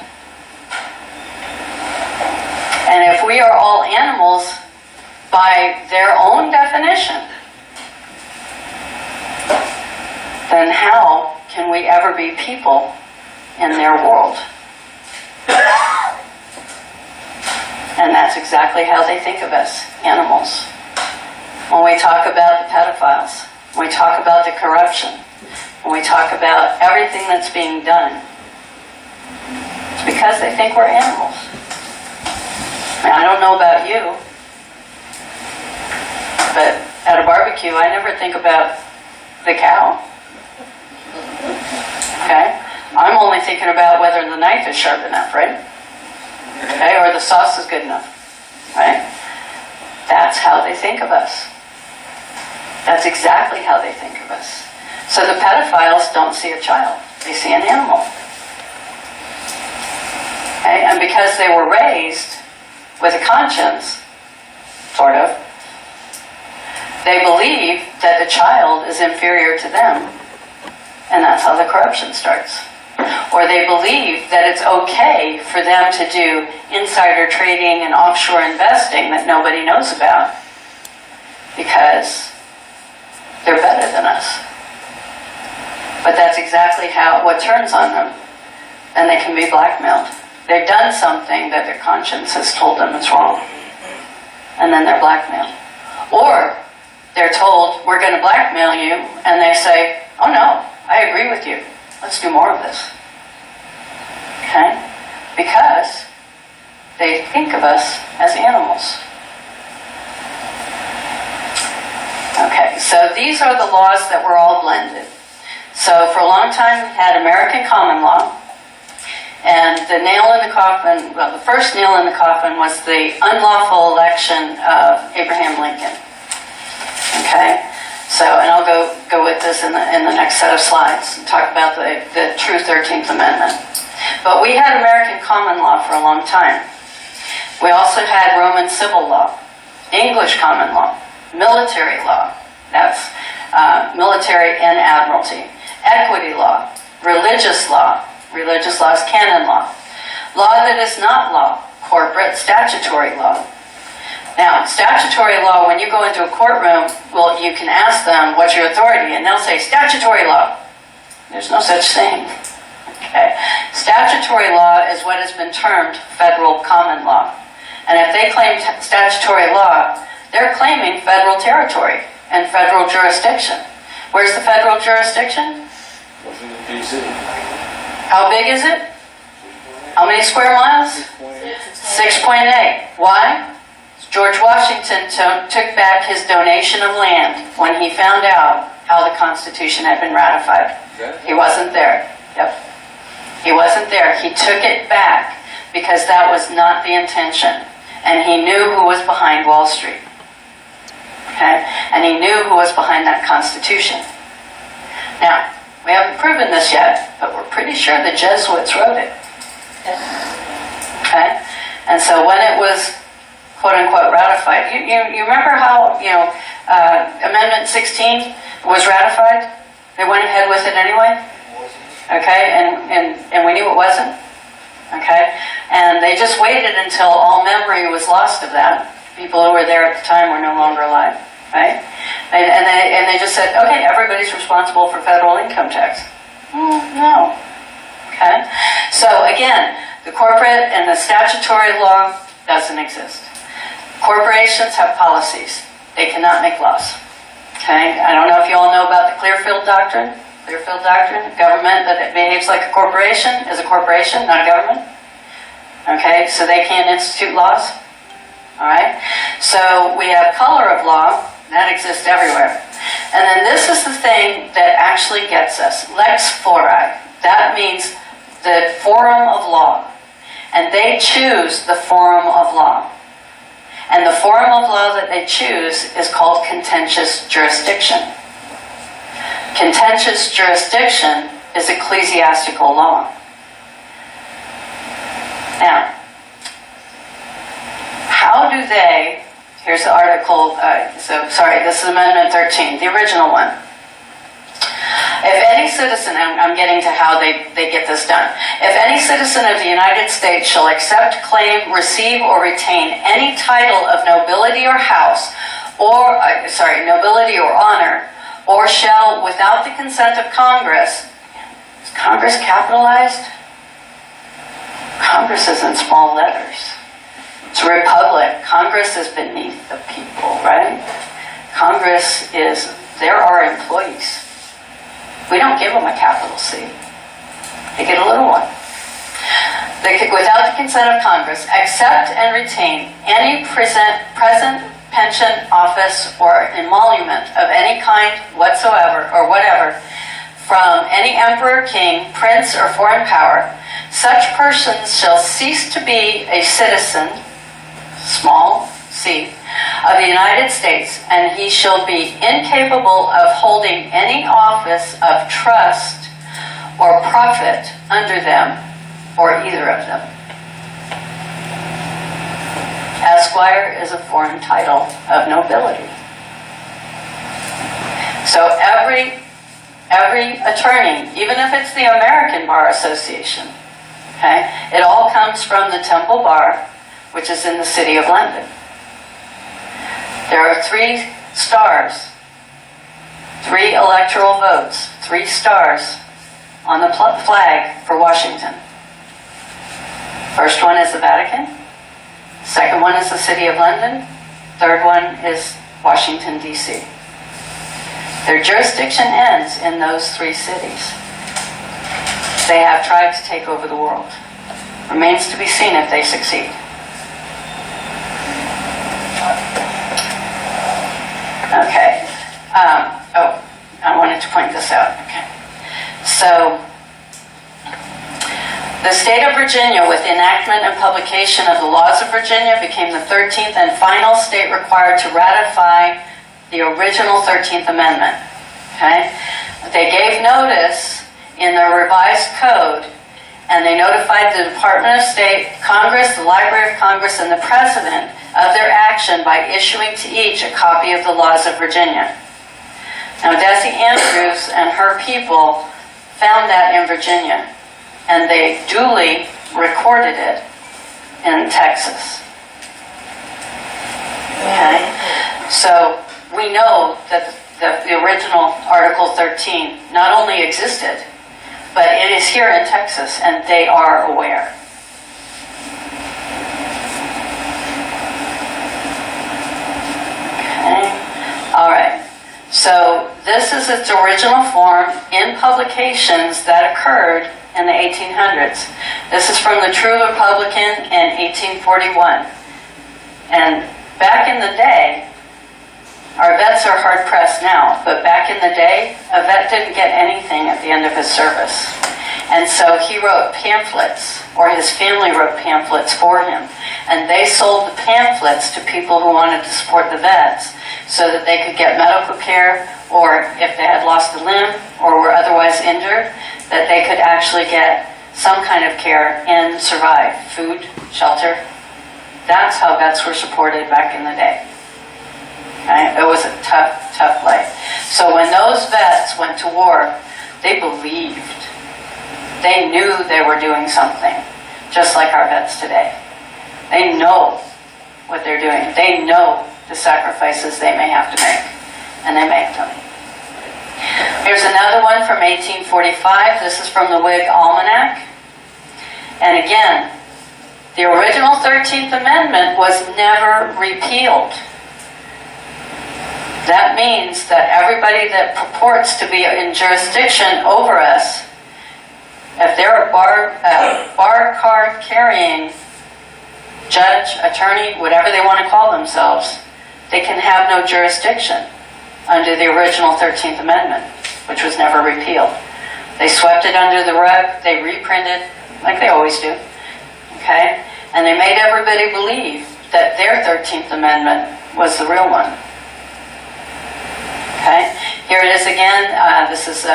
And if we are all animals by their own definition, then how can we ever be people in their world? And that's exactly how they think of us, animals. When we talk about the pedophiles, when we talk about the corruption, when we talk about everything that's being done, it's because they think we're animals. I don't know about you, but at a barbecue, I never think about the cow. Okay? I'm only thinking about whether the knife is sharp enough, right? Okay, or the sauce is good enough, right? That's how they think of us. That's exactly how they think of us. So the pedophiles don't see a child, they see an animal. Okay, and because they were raised with a conscience, sort of, they believe that the child is inferior to them, and that's how the corruption starts. Or they believe that it's okay for them to do insider trading and offshore investing that nobody knows about because they're better than us. But that's exactly what turns on them. And they can be blackmailed. They've done something that their conscience has told them is wrong. And then they're blackmailed. Or they're told, we're going to blackmail you, and they say, oh no, I agree with you. Let's do more of this. Okay? Because they think of us as animals. Okay, so these are the laws that were all blended. So for a long time we had American common law. And the nail in the coffin, well, the first nail in the coffin was the unlawful election of Abraham Lincoln. Okay? So, and I'll go with this in the next set of slides and talk about the true 13th Amendment. But we had American common law for a long time. We also had Roman civil law, English common law, military law, that's military and admiralty, equity law, religious law is canon law that is not law, corporate statutory law. Now, statutory law, when you go into a courtroom, well, you can ask them, what's your authority? And they'll say, statutory law. There's no such thing. Okay. Statutory law is what has been termed federal common law. And if they claim statutory law, they're claiming federal territory and federal jurisdiction. Where's the federal jurisdiction? Washington, D.C. How big is it? How many square miles? 6.8. Why? George Washington took back his donation of land when he found out how the Constitution had been ratified. He wasn't there. Yep. He wasn't there. He took it back because that was not the intention. And he knew who was behind Wall Street. Okay? And he knew who was behind that Constitution. Now, we haven't proven this yet, but we're pretty sure the Jesuits wrote it. Okay? And so when it was, quote unquote, ratified, you remember how, Amendment 16 was ratified? They went ahead with it anyway? Okay? And we knew it wasn't? Okay? And they just waited until all memory was lost of that. People who were there at the time were no longer alive. Right? And they just said, okay, everybody's responsible for federal income tax. No. Okay? So again, the corporate and the statutory law doesn't exist. Corporations have policies. They cannot make laws. Okay? I don't know if you all know about the Clearfield Doctrine. Clearfield Doctrine, government that behaves like a corporation is a corporation, not a government. Okay, so they can't institute laws. All right, so we have color of law, that exists everywhere. And then this is the thing that actually gets us, lex fori. That means the forum of law. And they choose the forum of law. And the forum of law that they choose is called contentious jurisdiction. Contentious jurisdiction is ecclesiastical law. Now, how do they, here's the article, this is Amendment 13, the original one. If any citizen, I'm getting to how they get this done. If any citizen of the United States shall accept, claim, receive, or retain any title of nobility or house, nobility or honor, or shall, without the consent of Congress, is Congress capitalized? Congress is in small letters. It's a republic. Congress is beneath the people, right? Congress is, they're our employees. We don't give them a capital C. They get a little one. Without the consent of Congress, accept and retain any present pension, office, or emolument of any kind whatsoever or whatever from any emperor, king, prince, or foreign power, such persons shall cease to be a citizen, small c, of the United States, and he shall be incapable of holding any office of trust or profit under them or either of them. Esquire is a foreign title of nobility. So every attorney, even if it's the American Bar Association, okay, it all comes from the Temple Bar, which is in the City of London. There are 3 stars, 3 electoral votes, 3 stars on the flag for Washington. First one is the Vatican. Second one is the City of London. Third one is Washington, D.C. Their jurisdiction ends in those 3 cities. They have tried to take over the world. Remains to be seen if they succeed. Okay. I wanted to point this out. Okay. So, the state of Virginia, with enactment and publication of the laws of Virginia, became the 13th and final state required to ratify the original 13th Amendment. Okay? They gave notice in their revised code, and they notified the Department of State, Congress, the Library of Congress, and the President of their action by issuing to each a copy of the laws of Virginia. Now, Desi Andrews and her people found that in Virginia, and they duly recorded it in Texas. Okay? So we know that the original Article 13 not only existed, but it is here in Texas, and they are aware. Okay. All right. So this is its original form in publications that occurred in the 1800s. This is from the True Republican in 1841. And back in the day, our vets are hard pressed now, but back in the day, a vet didn't get anything at the end of his service. And so he wrote pamphlets, or his family wrote pamphlets for him. And they sold the pamphlets to people who wanted to support the vets so that they could get medical care, or if they had lost a limb or were otherwise injured, that they could actually get some kind of care and survive. Food, shelter. That's how vets were supported back in the day. Okay? It was a tough, tough life. So when those vets went to war, they believed. They knew they were doing something, just like our vets today. They know what they're doing. They know the sacrifices they may have to make, and they make them. Here's another one from 1845. This is from the Whig Almanac. And again, the original 13th Amendment was never repealed. That means that everybody that purports to be in jurisdiction over us, if they're a bar card carrying judge, attorney, whatever they want to call themselves, they can have no jurisdiction under the original 13th Amendment, which was never repealed. They swept it under the rug, they reprinted, like they always do, okay? And they made everybody believe that their 13th Amendment was the real one. Okay, here it is again. This is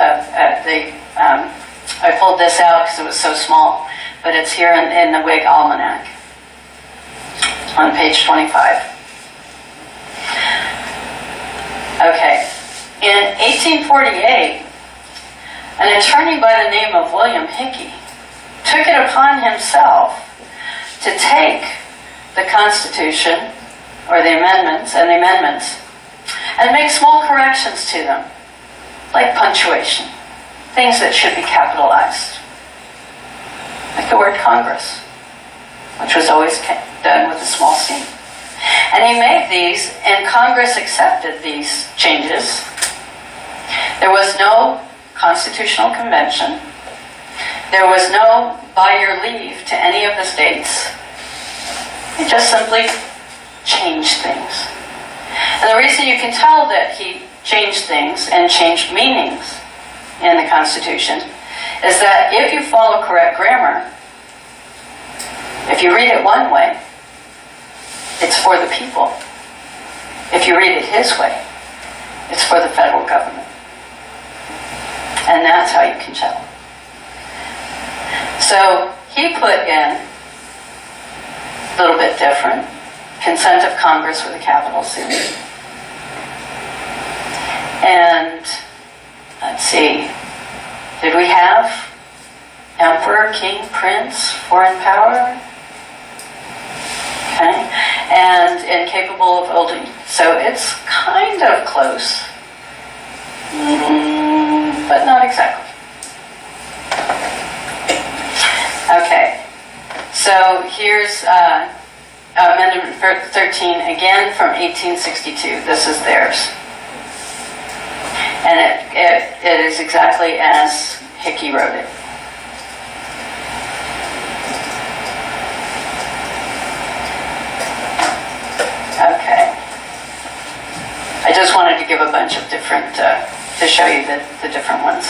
I pulled this out because it was so small, but it's here in the Whig Almanac on page 25. Okay, in 1848, an attorney by the name of William Hickey took it upon himself to take the Constitution, or the amendments, and make small corrections to them, like punctuation, things that should be capitalized, like the word Congress, which was always done with a small c. And he made these, and Congress accepted these changes. There was no constitutional convention. There was no by your leave to any of the states. He just simply changed things. And the reason you can tell that he changed things and changed meanings in the Constitution is that if you follow correct grammar, if you read it one way, it's for the people. If you read it his way, it's for the federal government. And that's how you can tell. So he put in a little bit different. Consent of Congress with a capital C. And let's see, did we have Emperor, King, Prince, foreign power? Okay, and incapable of holding. So it's kind of close, but not exactly. Okay, so here's Amendment 13, again from 1862. This is theirs. And it is exactly as Hickey wrote it. Okay. I just wanted to give a bunch of different, to show you the different ones.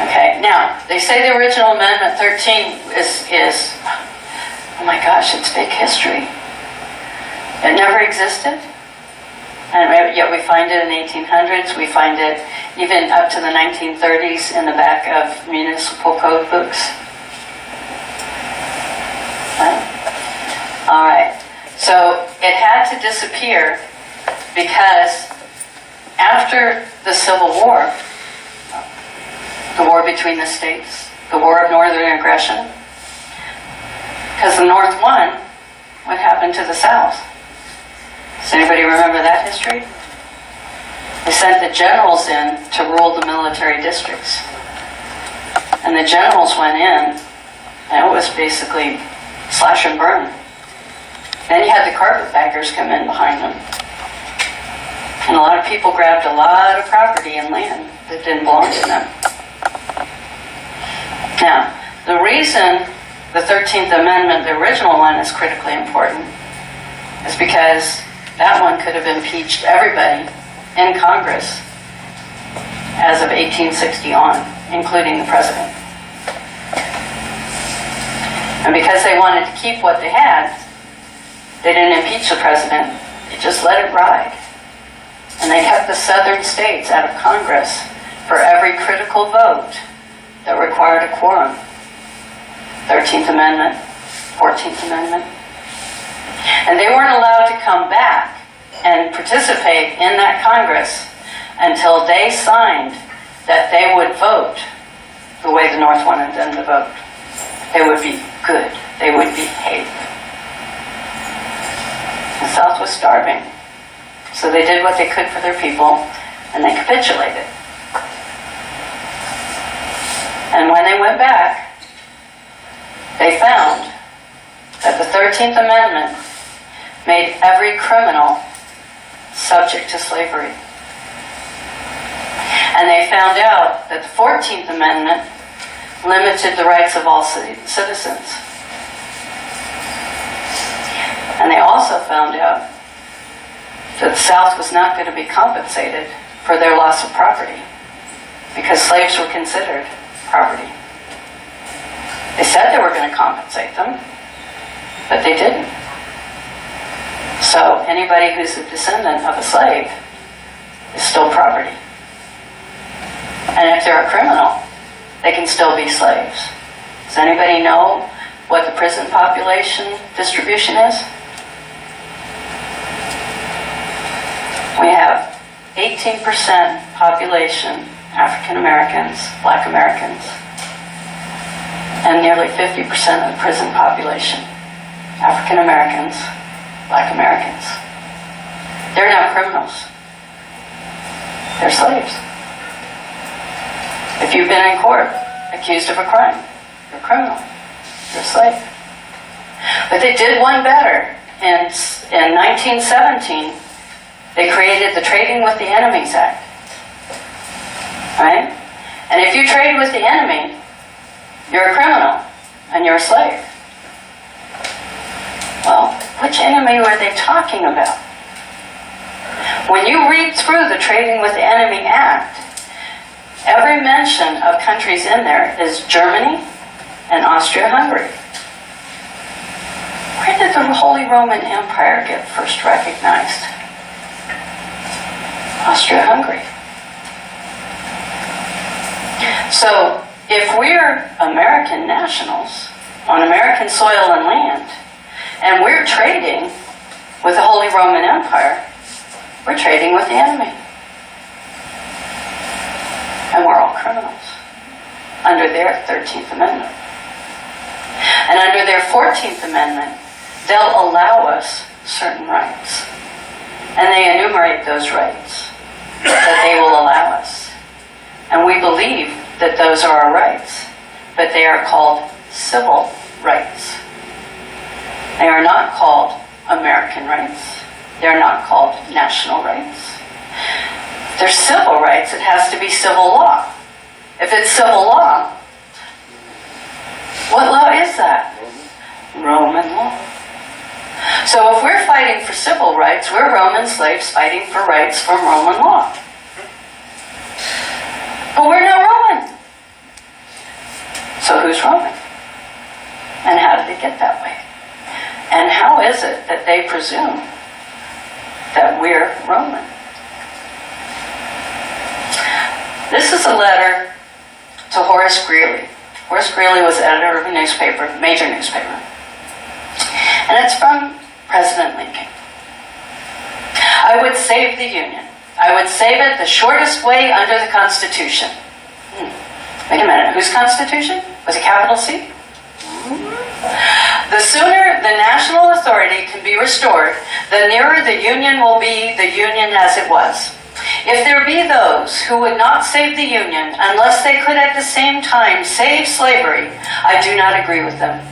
Okay, now, they say the original Amendment 13 is oh my gosh, it's fake history. It never existed. And yet we find it in the 1800s. We find it even up to the 1930s in the back of municipal code books. All right. So it had to disappear because after the Civil War, the war between the states, the War of Northern Aggression, because the North won, what happened to the South? Does anybody remember that history? They sent the generals in to rule the military districts. And the generals went in, and it was basically slash and burn. Then you had the carpetbaggers come in behind them. And a lot of people grabbed a lot of property and land that didn't belong to them. Now, the reason the 13th Amendment, the original one, is critically important is because that one could have impeached everybody in Congress as of 1860 on, including the president. And because they wanted to keep what they had, they didn't impeach the president, they just let it ride. And they kept the southern states out of Congress for every critical vote that required a quorum. 13th Amendment, 14th Amendment. And they weren't allowed to come back and participate in that Congress until they signed that they would vote the way the North wanted them to vote. They would be good. They would behave. The South was starving. So they did what they could for their people, and they capitulated. And when they went back, they found that the 13th Amendment made every criminal subject to slavery. And they found out that the 14th Amendment limited the rights of all citizens. And they also found out that the South was not going to be compensated for their loss of property because slaves were considered property. They said they were going to compensate them, but they didn't. So anybody who's a descendant of a slave is still property. And if they're a criminal, they can still be slaves. Does anybody know what the prison population distribution is? We have 18% population African Americans, Black Americans, and nearly 50% of the prison population African Americans, Black Americans. They're not criminals. They're slaves. If you've been in court accused of a crime, you're a criminal. You're a slave. But they did one better. In 1917, they created the Trading with the Enemies Act. Right? And if you trade with the enemy, you're a criminal and you're a slave. Well, which enemy were they talking about? When you read through the Trading with the Enemy Act, every mention of countries in there is Germany and Austria-Hungary. Where did the Holy Roman Empire get first recognized? Austria-Hungary. So, if we're American nationals on American soil and land, and we're trading with the Holy Roman Empire, we're trading with the enemy. And we're all criminals under their 13th Amendment. And under their 14th Amendment, they'll allow us certain rights. And they enumerate those rights that they will allow us. And we believe that those are our rights, but they are called civil rights. They are not called American rights. They're not called national rights. If they're civil rights, it has to be civil law. If it's civil law, what law is that? Roman law. So if we're fighting for civil rights, we're Roman slaves fighting for rights from Roman law. But we're not Roman. So who's Roman? And how did they get that way? And how is it that they presume that we're Roman? This is a letter to Horace Greeley. Horace Greeley was editor of a newspaper, major newspaper. And it's from President Lincoln. I would save the Union. I would save it the shortest way under the Constitution. Wait a minute, whose Constitution? Was it capital C? The sooner the national authority can be restored, the nearer the Union will be the Union as it was. If there be those who would not save the Union unless they could at the same time save slavery, I do not agree with them.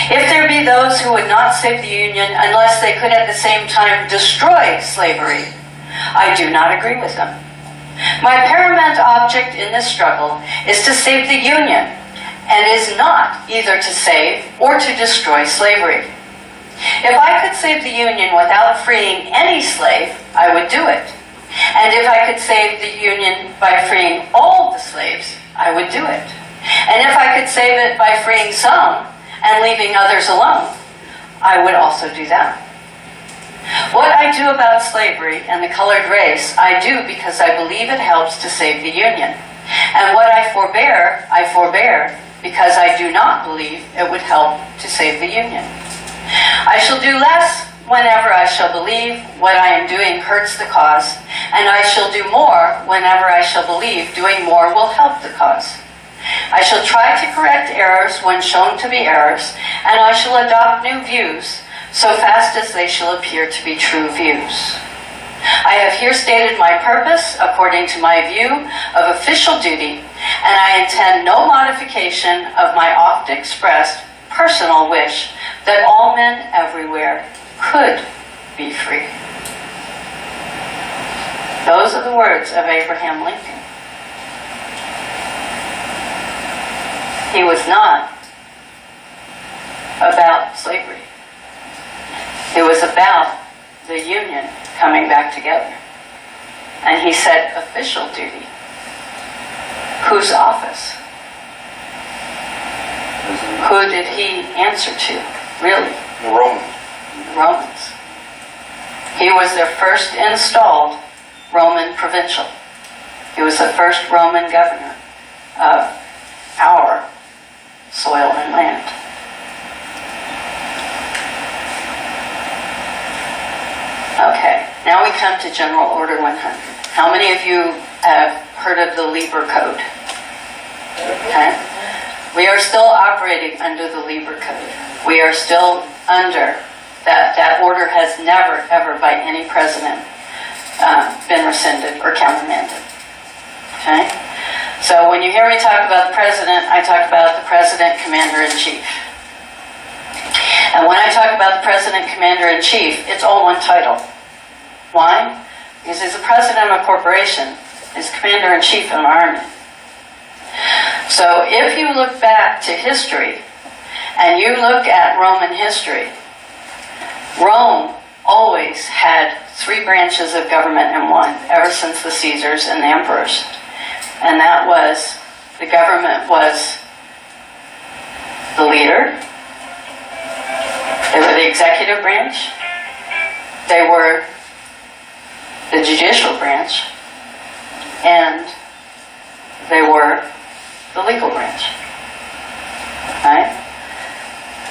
If there be those who would not save the Union unless they could at the same time destroy slavery, I do not agree with them. My paramount object in this struggle is to save the Union, and is not either to save or to destroy slavery. If I could save the Union without freeing any slave, I would do it. And if I could save the Union by freeing all the slaves, I would do it. And if I could save it by freeing some and leaving others alone, I would also do that. What I do about slavery and the colored race, I do because I believe it helps to save the Union. And what I forbear because I do not believe it would help to save the Union. I shall do less whenever I shall believe what I am doing hurts the cause, and I shall do more whenever I shall believe doing more will help the cause. I shall try to correct errors when shown to be errors, and I shall adopt new views so fast as they shall appear to be true views. I have here stated my purpose according to my view of official duty, and I intend no modification of my oft expressed personal wish that all men everywhere could be free. Those are the words of Abraham Lincoln. He was not about slavery. It was about the Union coming back together. And he said official duty. Whose office? Who did he answer to, really? The Romans. The Romans. He was their first installed Roman provincial. He was the first Roman governor of our soil and land. Okay, now we come to General Order 100. How many of you have heard of the Lieber Code? Okay. We are still operating under the Lieber Code. We are still under that. That order has never, ever by any president been rescinded or countermanded. Okay? So when you hear me talk about the president, I talk about the president, commander-in-chief. And when I talk about the president, commander-in-chief, it's all one title. Why? Because he's the president of a corporation, he's commander-in-chief of an army. So if you look back to history, and you look at Roman history, Rome always had three branches of government in one, ever since the Caesars and the emperors. And that was, the government was the leader, they were the executive branch, they were the judicial branch, and they were the legal branch. Right?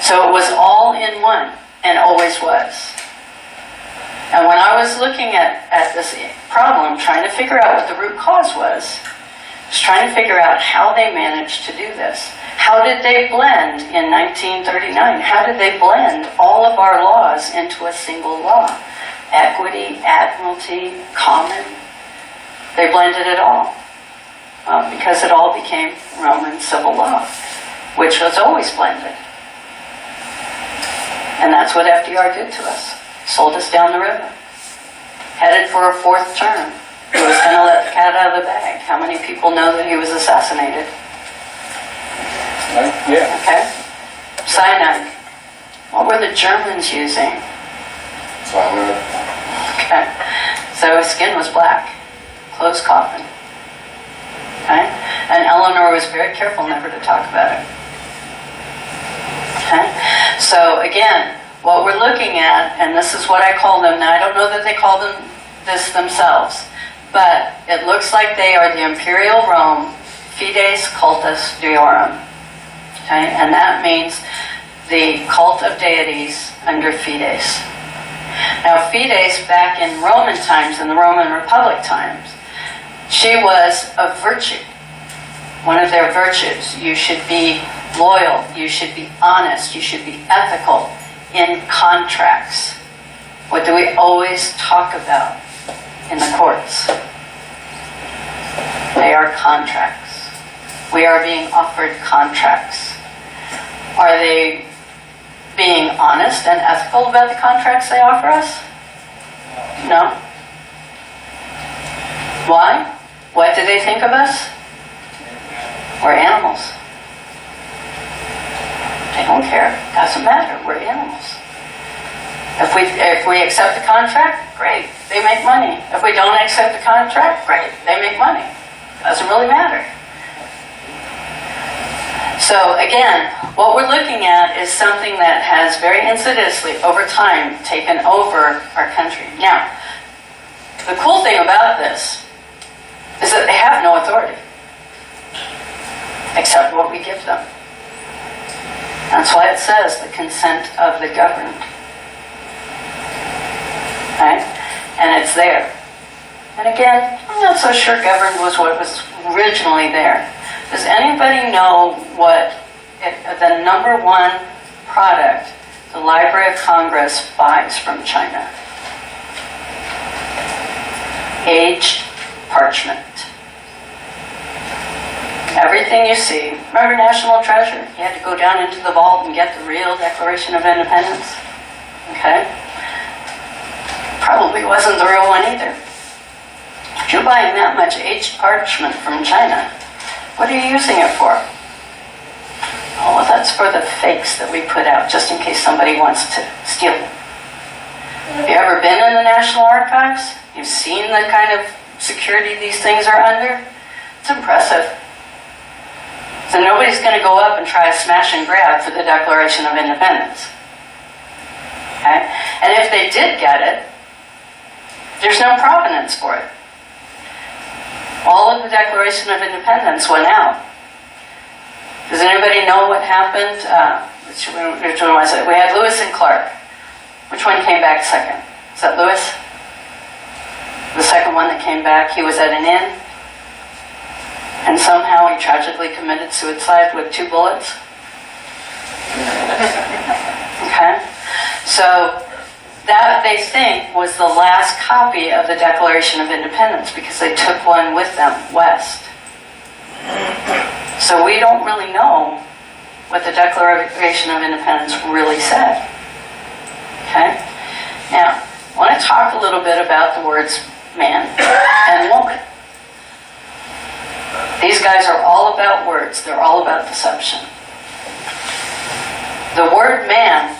So it was all in one, and always was. And when I was looking at this problem, trying to figure out what the root cause was trying to figure out how they managed to do this. How did they blend in 1939? How did they blend all of our laws into a single law? Equity, admiralty, common. They blended it all. Because it all became Roman civil law, which was always blended. And that's what FDR did to us. Sold us down the river. Headed for a fourth term. He was going to let the cat out of the bag. How many people know that he was assassinated? Yeah. Okay. Cyanide. What were the Germans using? Cyanide. Okay. So his skin was black. Closed coffin. Okay. And Eleanor was very careful never to talk about it. Okay. So again, what we're looking at, and this is what I call them, now I don't know that they call them this themselves, but it looks like they are the Imperial Rome Fides Cultus Deorum. Okay? And that means the cult of deities under Fides. Now Fides, back in Roman times, in the Roman Republic times, she was a virtue. One of their virtues. You should be loyal, you should be honest, you should be ethical in contracts. What do we always talk about in the courts? They are contracts. We are being offered contracts. Are they being honest and ethical about the contracts they offer us? No. Why? What do they think of us? We're animals. They don't care. Doesn't matter. We're animals. If we accept the contract, great. They make money. If we don't accept the contract, great. They make money. Doesn't really matter. So again, what we're looking at is something that has very insidiously, over time, taken over our country. Now, the cool thing about this is that they have no authority, except what we give them. That's why it says the consent of the governed. Right? And it's there. And again, I'm not so sure governed was what was originally there. Does anybody know what the number one product the Library of Congress buys from China? Aged parchment. Everything you see, remember National Treasure? You had to go down into the vault and get the real Declaration of Independence. Okay? Probably wasn't the real one either. If you're buying that much aged parchment from China, what are you using it for? Oh, well, that's for the fakes that we put out, just in case somebody wants to steal them. Have you ever been in the National Archives? You've seen the kind of security these things are under? It's impressive. So nobody's going to go up and try to smash and grab for the Declaration of Independence. Okay? And if they did get it, there's no provenance for it. All of the Declaration of Independence went out. Does anybody know what happened? Which one was it? We had Lewis and Clark. Which one came back second? Is that Lewis? The second one that came back, he was at an inn, and somehow he tragically committed suicide with 2 bullets. Okay? So that, they think, was the last copy of the Declaration of Independence because they took one with them west. So we don't really know what the Declaration of Independence really said. Okay? Now, I want to talk a little bit about the words man and woman. These guys are all about words. They're all about deception. The word man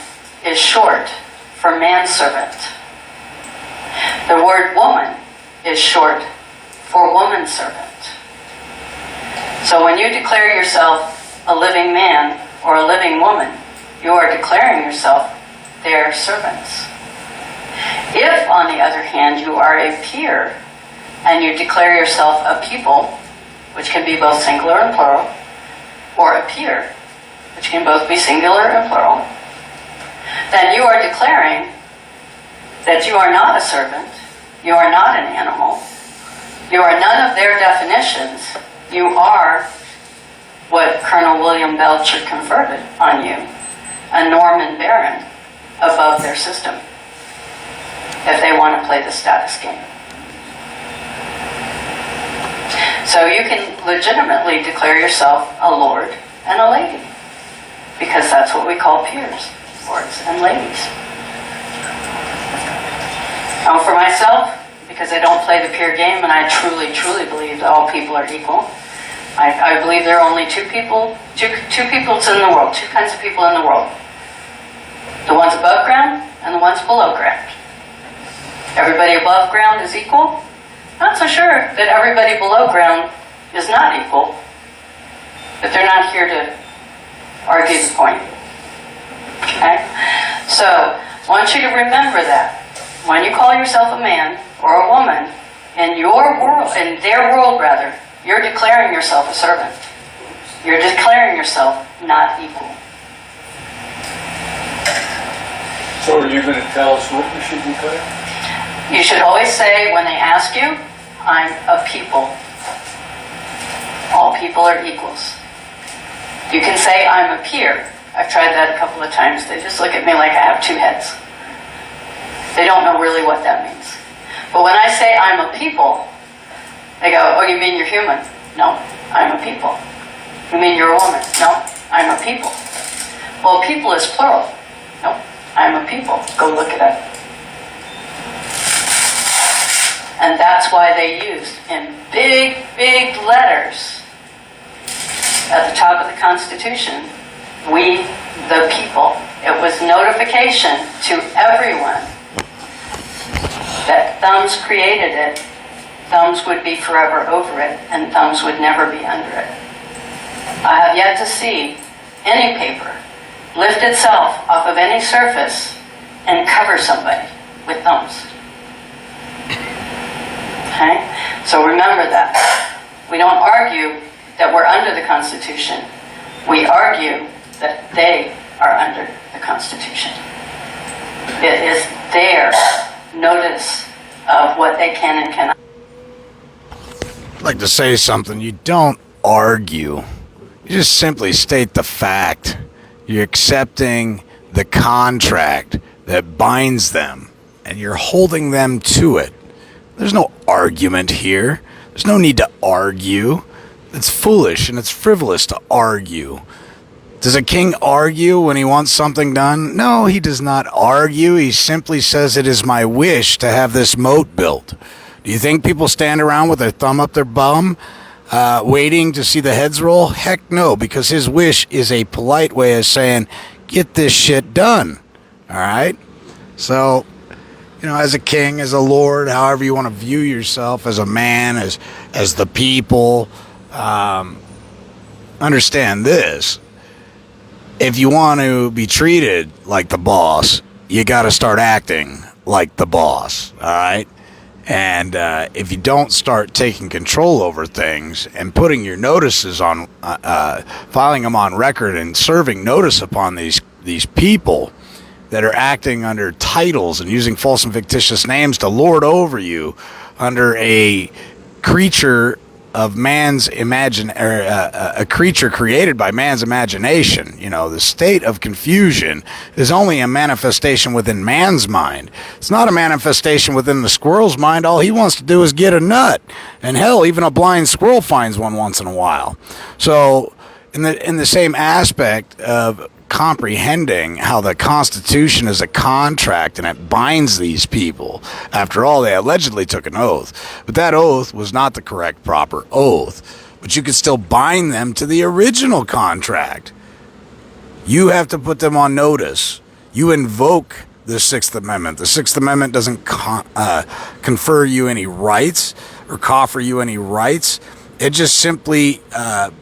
is short for manservant. The word woman is short for womanservant. So when you declare yourself a living man or a living woman, you are declaring yourself their servants. If, on the other hand, you are a peer and you declare yourself a people, which can be both singular and plural, or a peer, which can both be singular and plural, then you are declaring that you are not a servant, you are not an animal, you are none of their definitions, you are what Colonel William Belcher conferred on you, a Norman Baron above their system, if they want to play the status game. So you can legitimately declare yourself a lord and a lady, because that's what we call peers, lords and ladies. Now for myself, because I don't play the peer game and I truly, truly believe that all people are equal, I believe there are only two peoples in the world, two kinds of people in the world. The ones above ground and the ones below ground. Everybody above ground is equal. Not so sure that everybody below ground is not equal, but they're not here to argue the point. Okay? So, I want you to remember that. When you call yourself a man or a woman, in your world, in their world rather, you're declaring yourself a servant. You're declaring yourself not equal. So are you going to tell us what we should declare? You should always say, when they ask you, I'm a people. All people are equals. You can say, I'm a peer. I've tried that a couple of times. They just look at me like I have 2 heads. They don't know really what that means. But when I say I'm a people, they go, oh, you mean you're human? No, I'm a people. You mean you're a woman? No, I'm a people. Well, people is plural. No, I'm a people. Go look it up. And that's why they used in big, big letters at the top of the Constitution, we the people. It was notification to everyone that thumbs created it, thumbs would be forever over it, and thumbs would never be under it. I have yet to see any paper lift itself off of any surface and cover somebody with thumbs. Okay? So remember that. We don't argue that we're under the Constitution. We argue that they are under the Constitution. It is their notice of what they can and cannot. I'd like to say something. You don't argue. You just simply state the fact. You're accepting the contract that binds them, and you're holding them to it. There's no argument here. There's no need to argue. It's foolish and it's frivolous to argue. Does a king argue when he wants something done? No, he does not argue. He simply says, it is my wish to have this moat built. Do you think people stand around with their thumb up their bum, waiting to see the heads roll? Heck no, because his wish is a polite way of saying, get this shit done. All right? So, you know, as a king, as a lord, however you want to view yourself, as a man, as the people, understand this. If you want to be treated like the boss, you got to start acting like the boss, all right? And if you don't start taking control over things and putting your notices on, filing them on record and serving notice upon these people that are acting under titles and using false and fictitious names to lord over you under a creature of man's a creature created by man's imagination. You know, the state of confusion is only a manifestation within man's mind. It's not a manifestation within the squirrel's mind. All he wants to do is get a nut. And hell, even a blind squirrel finds one once in a while. So, in the same aspect of comprehending how the Constitution is a contract and it binds these people. After all, they allegedly took an oath, but that oath was not the correct, proper oath. But you could still bind them to the original contract. You have to put them on notice. You invoke the Sixth Amendment. The Sixth Amendment doesn't confer you any rights or coffer you any rights. It just simply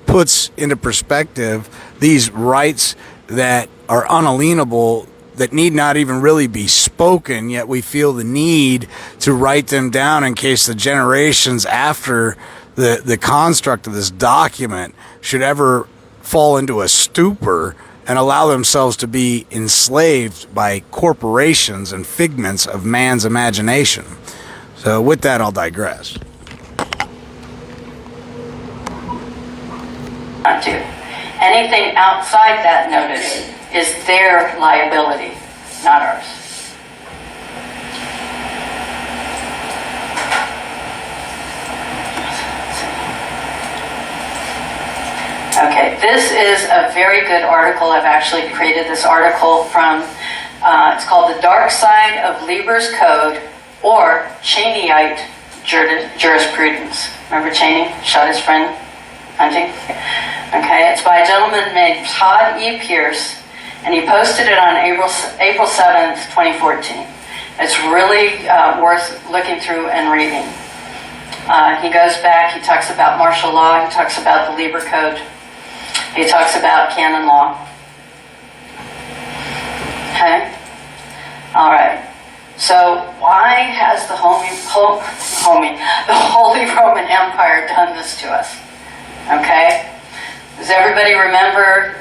puts into perspective these rights that are unalienable, that need not even really be spoken, yet we feel the need to write them down in case the generations after the construct of this document should ever fall into a stupor and allow themselves to be enslaved by corporations and figments of man's imagination. So with that, I'll digress. Not to. Anything outside that notice is their liability, not ours. Okay, this is a very good article. I've actually created this article from, it's called The Dark Side of Lieber's Code, or Cheneyite Jurisprudence. Remember Cheney shot his friend hunting? Okay, it's by a gentleman named Todd E. Pierce, and he posted it on April 7th, 2014. It's really worth looking through and reading. He goes back, he talks about martial law, he talks about the Lieber Code, he talks about canon law. Okay? All right. So why has the the Holy Roman Empire done this to us? Okay? Does everybody remember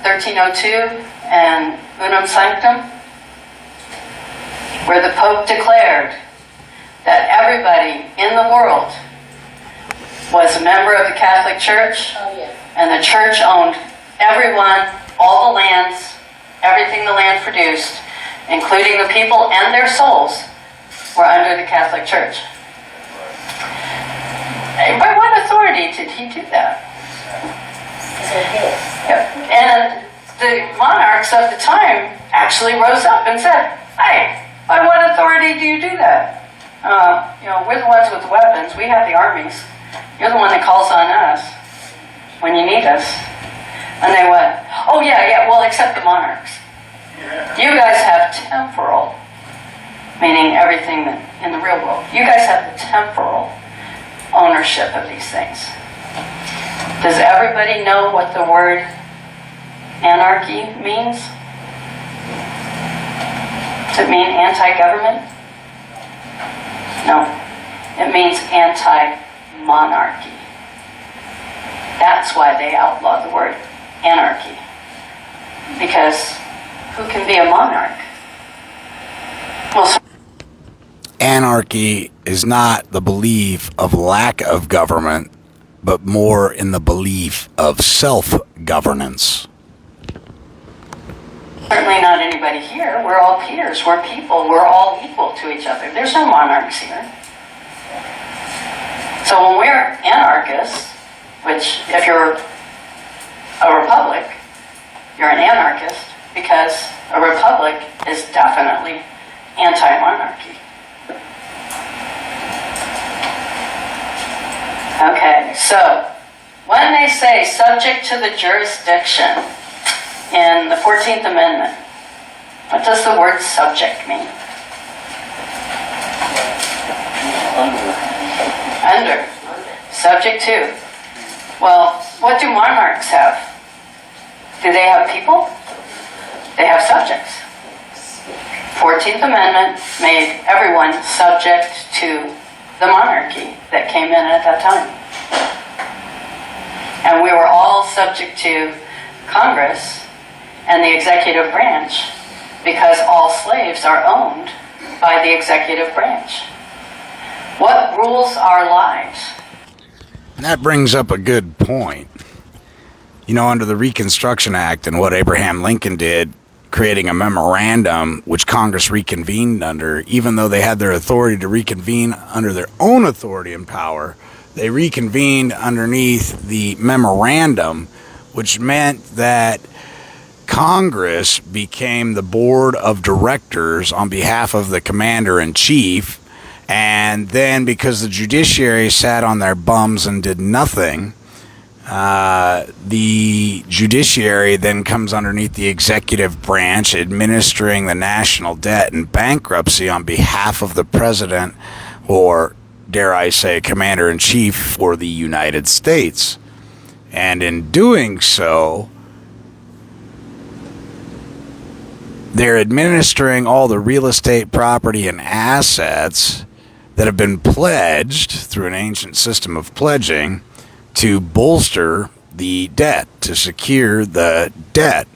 1302 and Unum Sanctum? Where the Pope declared that everybody in the world was a member of the Catholic Church, and the Church owned everyone, all the lands, everything the land produced, including the people and their souls, were under the Catholic Church. By what authority? authority did he do that? Is it his? And the monarchs of the time actually rose up and said, hey, by what authority do you do that? We're the ones with the weapons. We have the armies. You're the one that calls on us when you need us. And they went, oh, yeah, well, except the monarchs. You guys have temporal, meaning everything that in the real world. You guys have the temporal ownership of these things. Does everybody know what the word anarchy means? Does it mean anti-government? No. It means anti-monarchy. That's why they outlawed the word anarchy. Because who can be a monarch? Well, Anarchy is not the belief of lack of government, but more in the belief of self-governance. certainly not anybody here. We're all peers. We're people. We're all equal to each other. There's no monarchs here. So when we're anarchists, which if you're a republic, you're an anarchist, because a republic is definitely anti-monarchy. Okay, so when they say subject to the jurisdiction in the 14th Amendment, what does the word subject mean? Under. Subject to. Well, what do monarchs have? Do they have people? They have subjects. 14th Amendment made everyone subject to the monarchy that came in at that time. And we were all subject to Congress and the executive branch because all slaves are owned by the executive branch. What rules our lives? And that brings up a good point. You know, under the Reconstruction Act and what Abraham Lincoln did, creating a memorandum which Congress reconvened under, even though they had their authority to reconvene under their own authority and power, they reconvened underneath the memorandum, which meant that Congress became the board of directors on behalf of the commander-in-chief. And then because the judiciary sat on their bums and did nothing, the judiciary then comes underneath the executive branch, administering the national debt and bankruptcy on behalf of the president, or dare I say, commander-in-chief for the United States. And in doing so, they're administering all the real estate property and assets that have been pledged through an ancient system of pledging to bolster the debt, to secure the debt.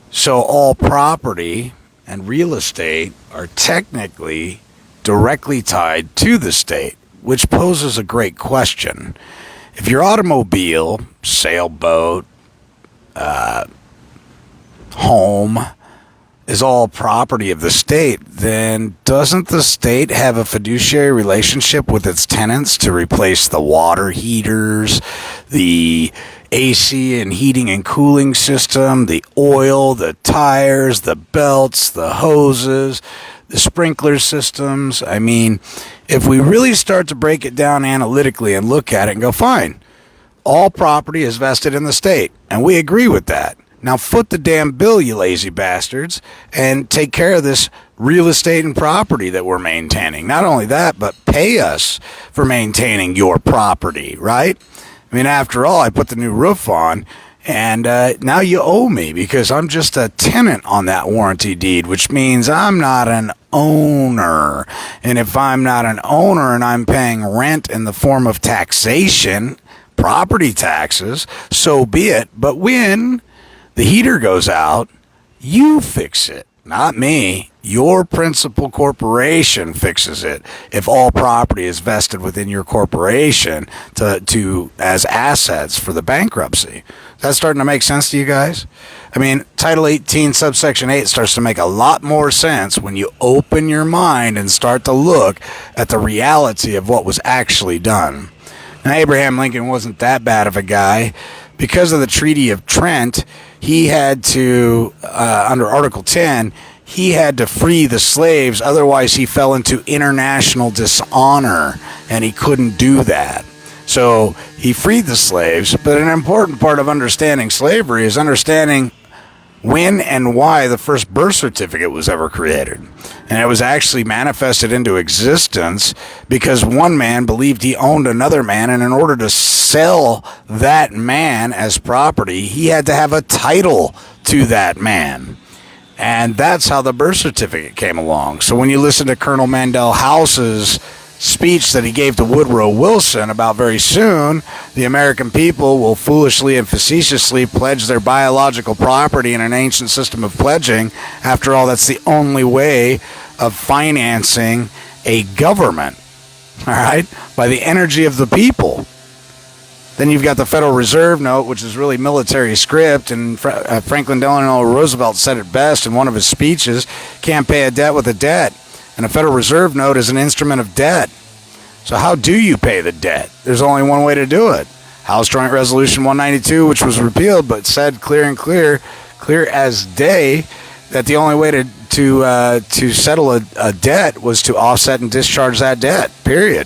So all property and real estate are technically directly tied to the state, which poses a great question. If your automobile, sailboat, home is all property of the state, then doesn't the state have a fiduciary relationship with its tenants to replace the water heaters, the AC and heating and cooling system, the oil, the tires, the belts, the hoses, the sprinkler systems? I mean, if we really start to break it down analytically and look at it and go, fine, all property is vested in the state, and we agree with that. Now foot the damn bill, you lazy bastards, and take care of this real estate and property that we're maintaining. Not only that, but pay us for maintaining your property, right? I mean, after all, I put the new roof on, and now you owe me because I'm just a tenant on that warranty deed, which means I'm not an owner. And if I'm not an owner and I'm paying rent in the form of taxation, property taxes, so be it. But when the heater goes out, you fix it, not me. Your principal corporation fixes it if all property is vested within your corporation to as assets for the bankruptcy. Is that starting to make sense to you guys? I mean, Title 18, subsection 8 starts to make a lot more sense when you open your mind and start to look at the reality of what was actually done. Now, Abraham Lincoln wasn't that bad of a guy. Because of the Treaty of Trent, he had to, under Article 10, he had to free the slaves. Otherwise, he fell into international dishonor, and he couldn't do that. So he freed the slaves. But an important part of understanding slavery is understanding when and why the first birth certificate was ever created. And it was actually manifested into existence because one man believed he owned another man, and in order to sell that man as property, he had to have a title to that man. And that's how the birth certificate came along. So when you listen to Colonel Mandel House's speech that he gave to Woodrow Wilson about very soon, the American people will foolishly and facetiously pledge their biological property in an ancient system of pledging. After all, that's the only way of financing a government, all right, by the energy of the people. Then you've got the Federal Reserve Note, which is really military script, and Franklin Delano Roosevelt said it best in one of his speeches: can't pay a debt with a debt. And a Federal Reserve Note is an instrument of debt. So how do you pay the debt? There's only one way to do it. House Joint Resolution 192, which was repealed, but said clear as day, that the only way to settle a debt was to offset and discharge that debt, period.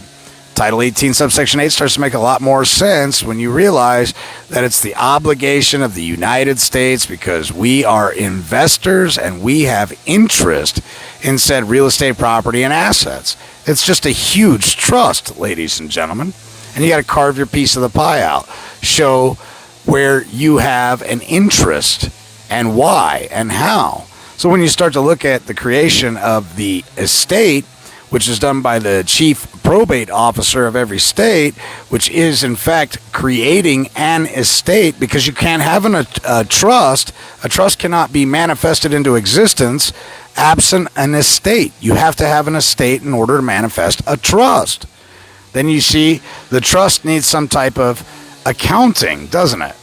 Title 18, subsection 8 starts to make a lot more sense when you realize that it's the obligation of the United States, because we are investors and we have interest in said real estate property and assets. It's just a huge trust, ladies and gentlemen. And you got to carve your piece of the pie out. Show where you have an interest and why and how. So when you start to look at the creation of the estate, which is done by the chief probate officer of every state, which is in fact creating an estate, because you can't have a trust. A trust cannot be manifested into existence absent an estate. You have to have an estate in order to manifest a trust. Then you see the trust needs some type of accounting, doesn't it?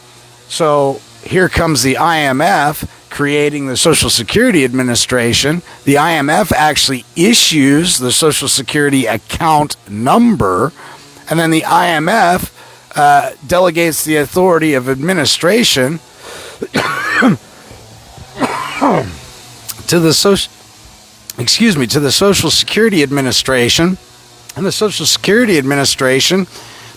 So here comes the IMF creating the Social Security Administration. The IMF actually issues the Social Security account number, and then the IMF delegates the authority of administration to the Social Security Administration. And the Social Security Administration,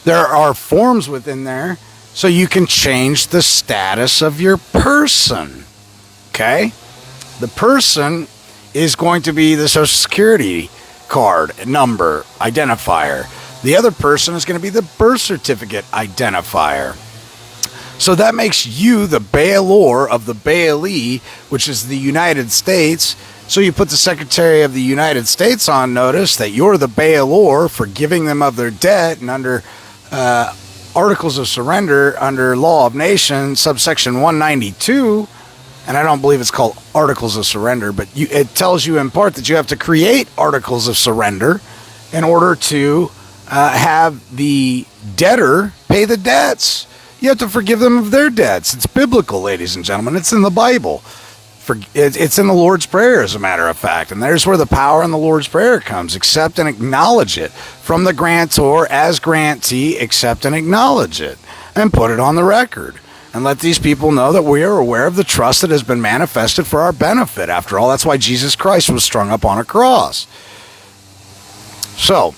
there are forms within there so you can change the status of your person. Okay? The person is going to be the Social Security card number identifier. The other person is going to be the birth certificate identifier. So that makes you the bailor of the bailee, which is the United States. So you put the Secretary of the United States on notice that you're the bailor for giving them of their debt, and under Articles of Surrender, under Law of Nations, subsection 192, and I don't believe it's called Articles of Surrender, but it tells you in part that you have to create Articles of Surrender in order to have the debtor pay the debts. You have to forgive them of their debts. It's biblical, ladies and gentlemen. It's in the Bible. It's in the Lord's Prayer, as a matter of fact. And there's where the power in the Lord's Prayer comes. Accept and acknowledge it. From the grantor as grantee, accept and acknowledge it. And put it on the record. And let these people know that we are aware of the trust that has been manifested for our benefit. After all, that's why Jesus Christ was strung up on a cross. So,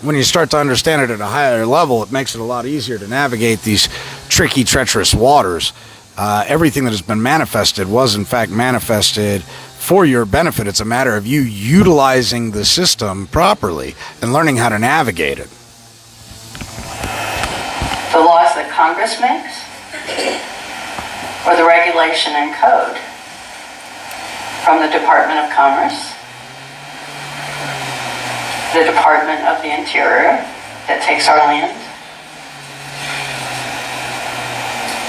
when you start to understand it at a higher level, it makes it a lot easier to navigate these tricky, treacherous waters. Everything that has been manifested was in fact manifested for your benefit. It's a matter of you utilizing the system properly and learning how to navigate it. The laws that Congress makes, or the regulation and code from the Department of Commerce, the Department of the Interior that takes our land,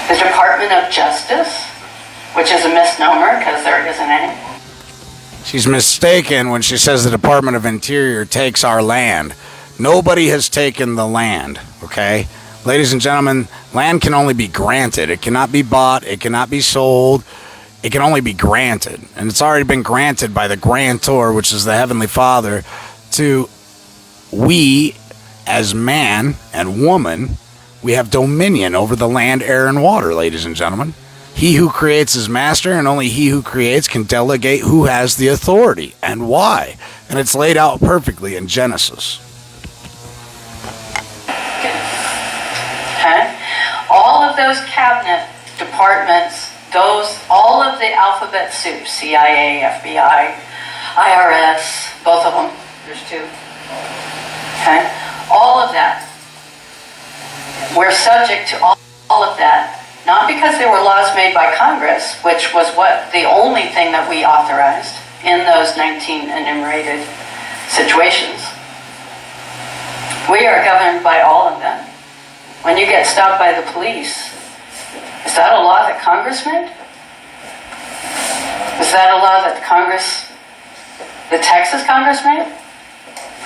the Department of Justice, which is a misnomer because there isn't any. She's mistaken when she says the Department of Interior takes our land. Nobody has taken the land, okay? Ladies and gentlemen, land can only be granted. It cannot be bought. It cannot be sold. It can only be granted. And it's already been granted by the grantor, which is the Heavenly Father, to we as man and woman, we have dominion over the land, air, and water, ladies and gentlemen. He who creates is master, and only he who creates can delegate who has the authority and why. And it's laid out perfectly in Genesis. Okay? All of those cabinet departments, all of the alphabet soup, CIA, FBI, IRS, both of them, there's two. Okay? All of that. We're subject to all of that. Not because there were laws made by Congress, which was the only thing that we authorized in those 19 enumerated situations. We are governed by all of them. When you get stopped by the police, is that a law that Congress made? Is that a law that the Texas Congress made?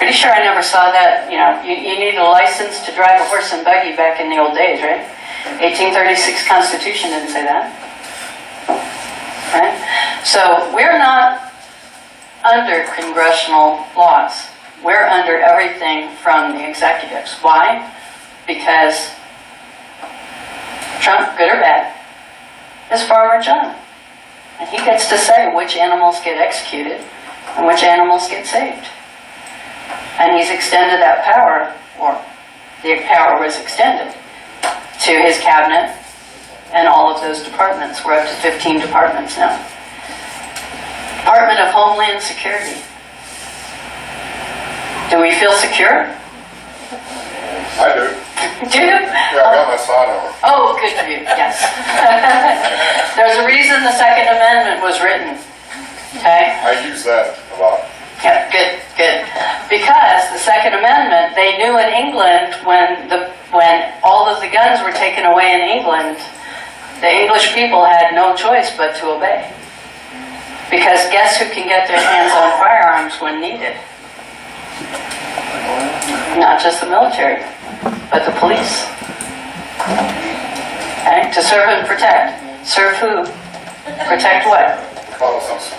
Pretty sure I never saw that. You know, you need a license to drive a horse and buggy back in the old days, right? 1836 Constitution didn't say that. Right? So we're not under congressional laws. We're under everything from the executives. Why? Because Trump, good or bad, is Farmer John. And he gets to say which animals get executed and which animals get saved. And he's extended that power, or the power was extended, to his cabinet and all of those departments. We're up to 15 departments now. Department of Homeland Security. Do we feel secure? I do. Do you? Yeah, I got my sign on. Oh, good for you, yes. There's a reason the Second Amendment was written, okay? I use that a lot. Yeah, good. Because the Second Amendment, they knew in England when all of the guns were taken away in England, the English people had no choice but to obey. Because guess who can get their hands on firearms when needed? Not just the military, but the police. Okay? To serve and protect. Serve who? Protect what? Call us.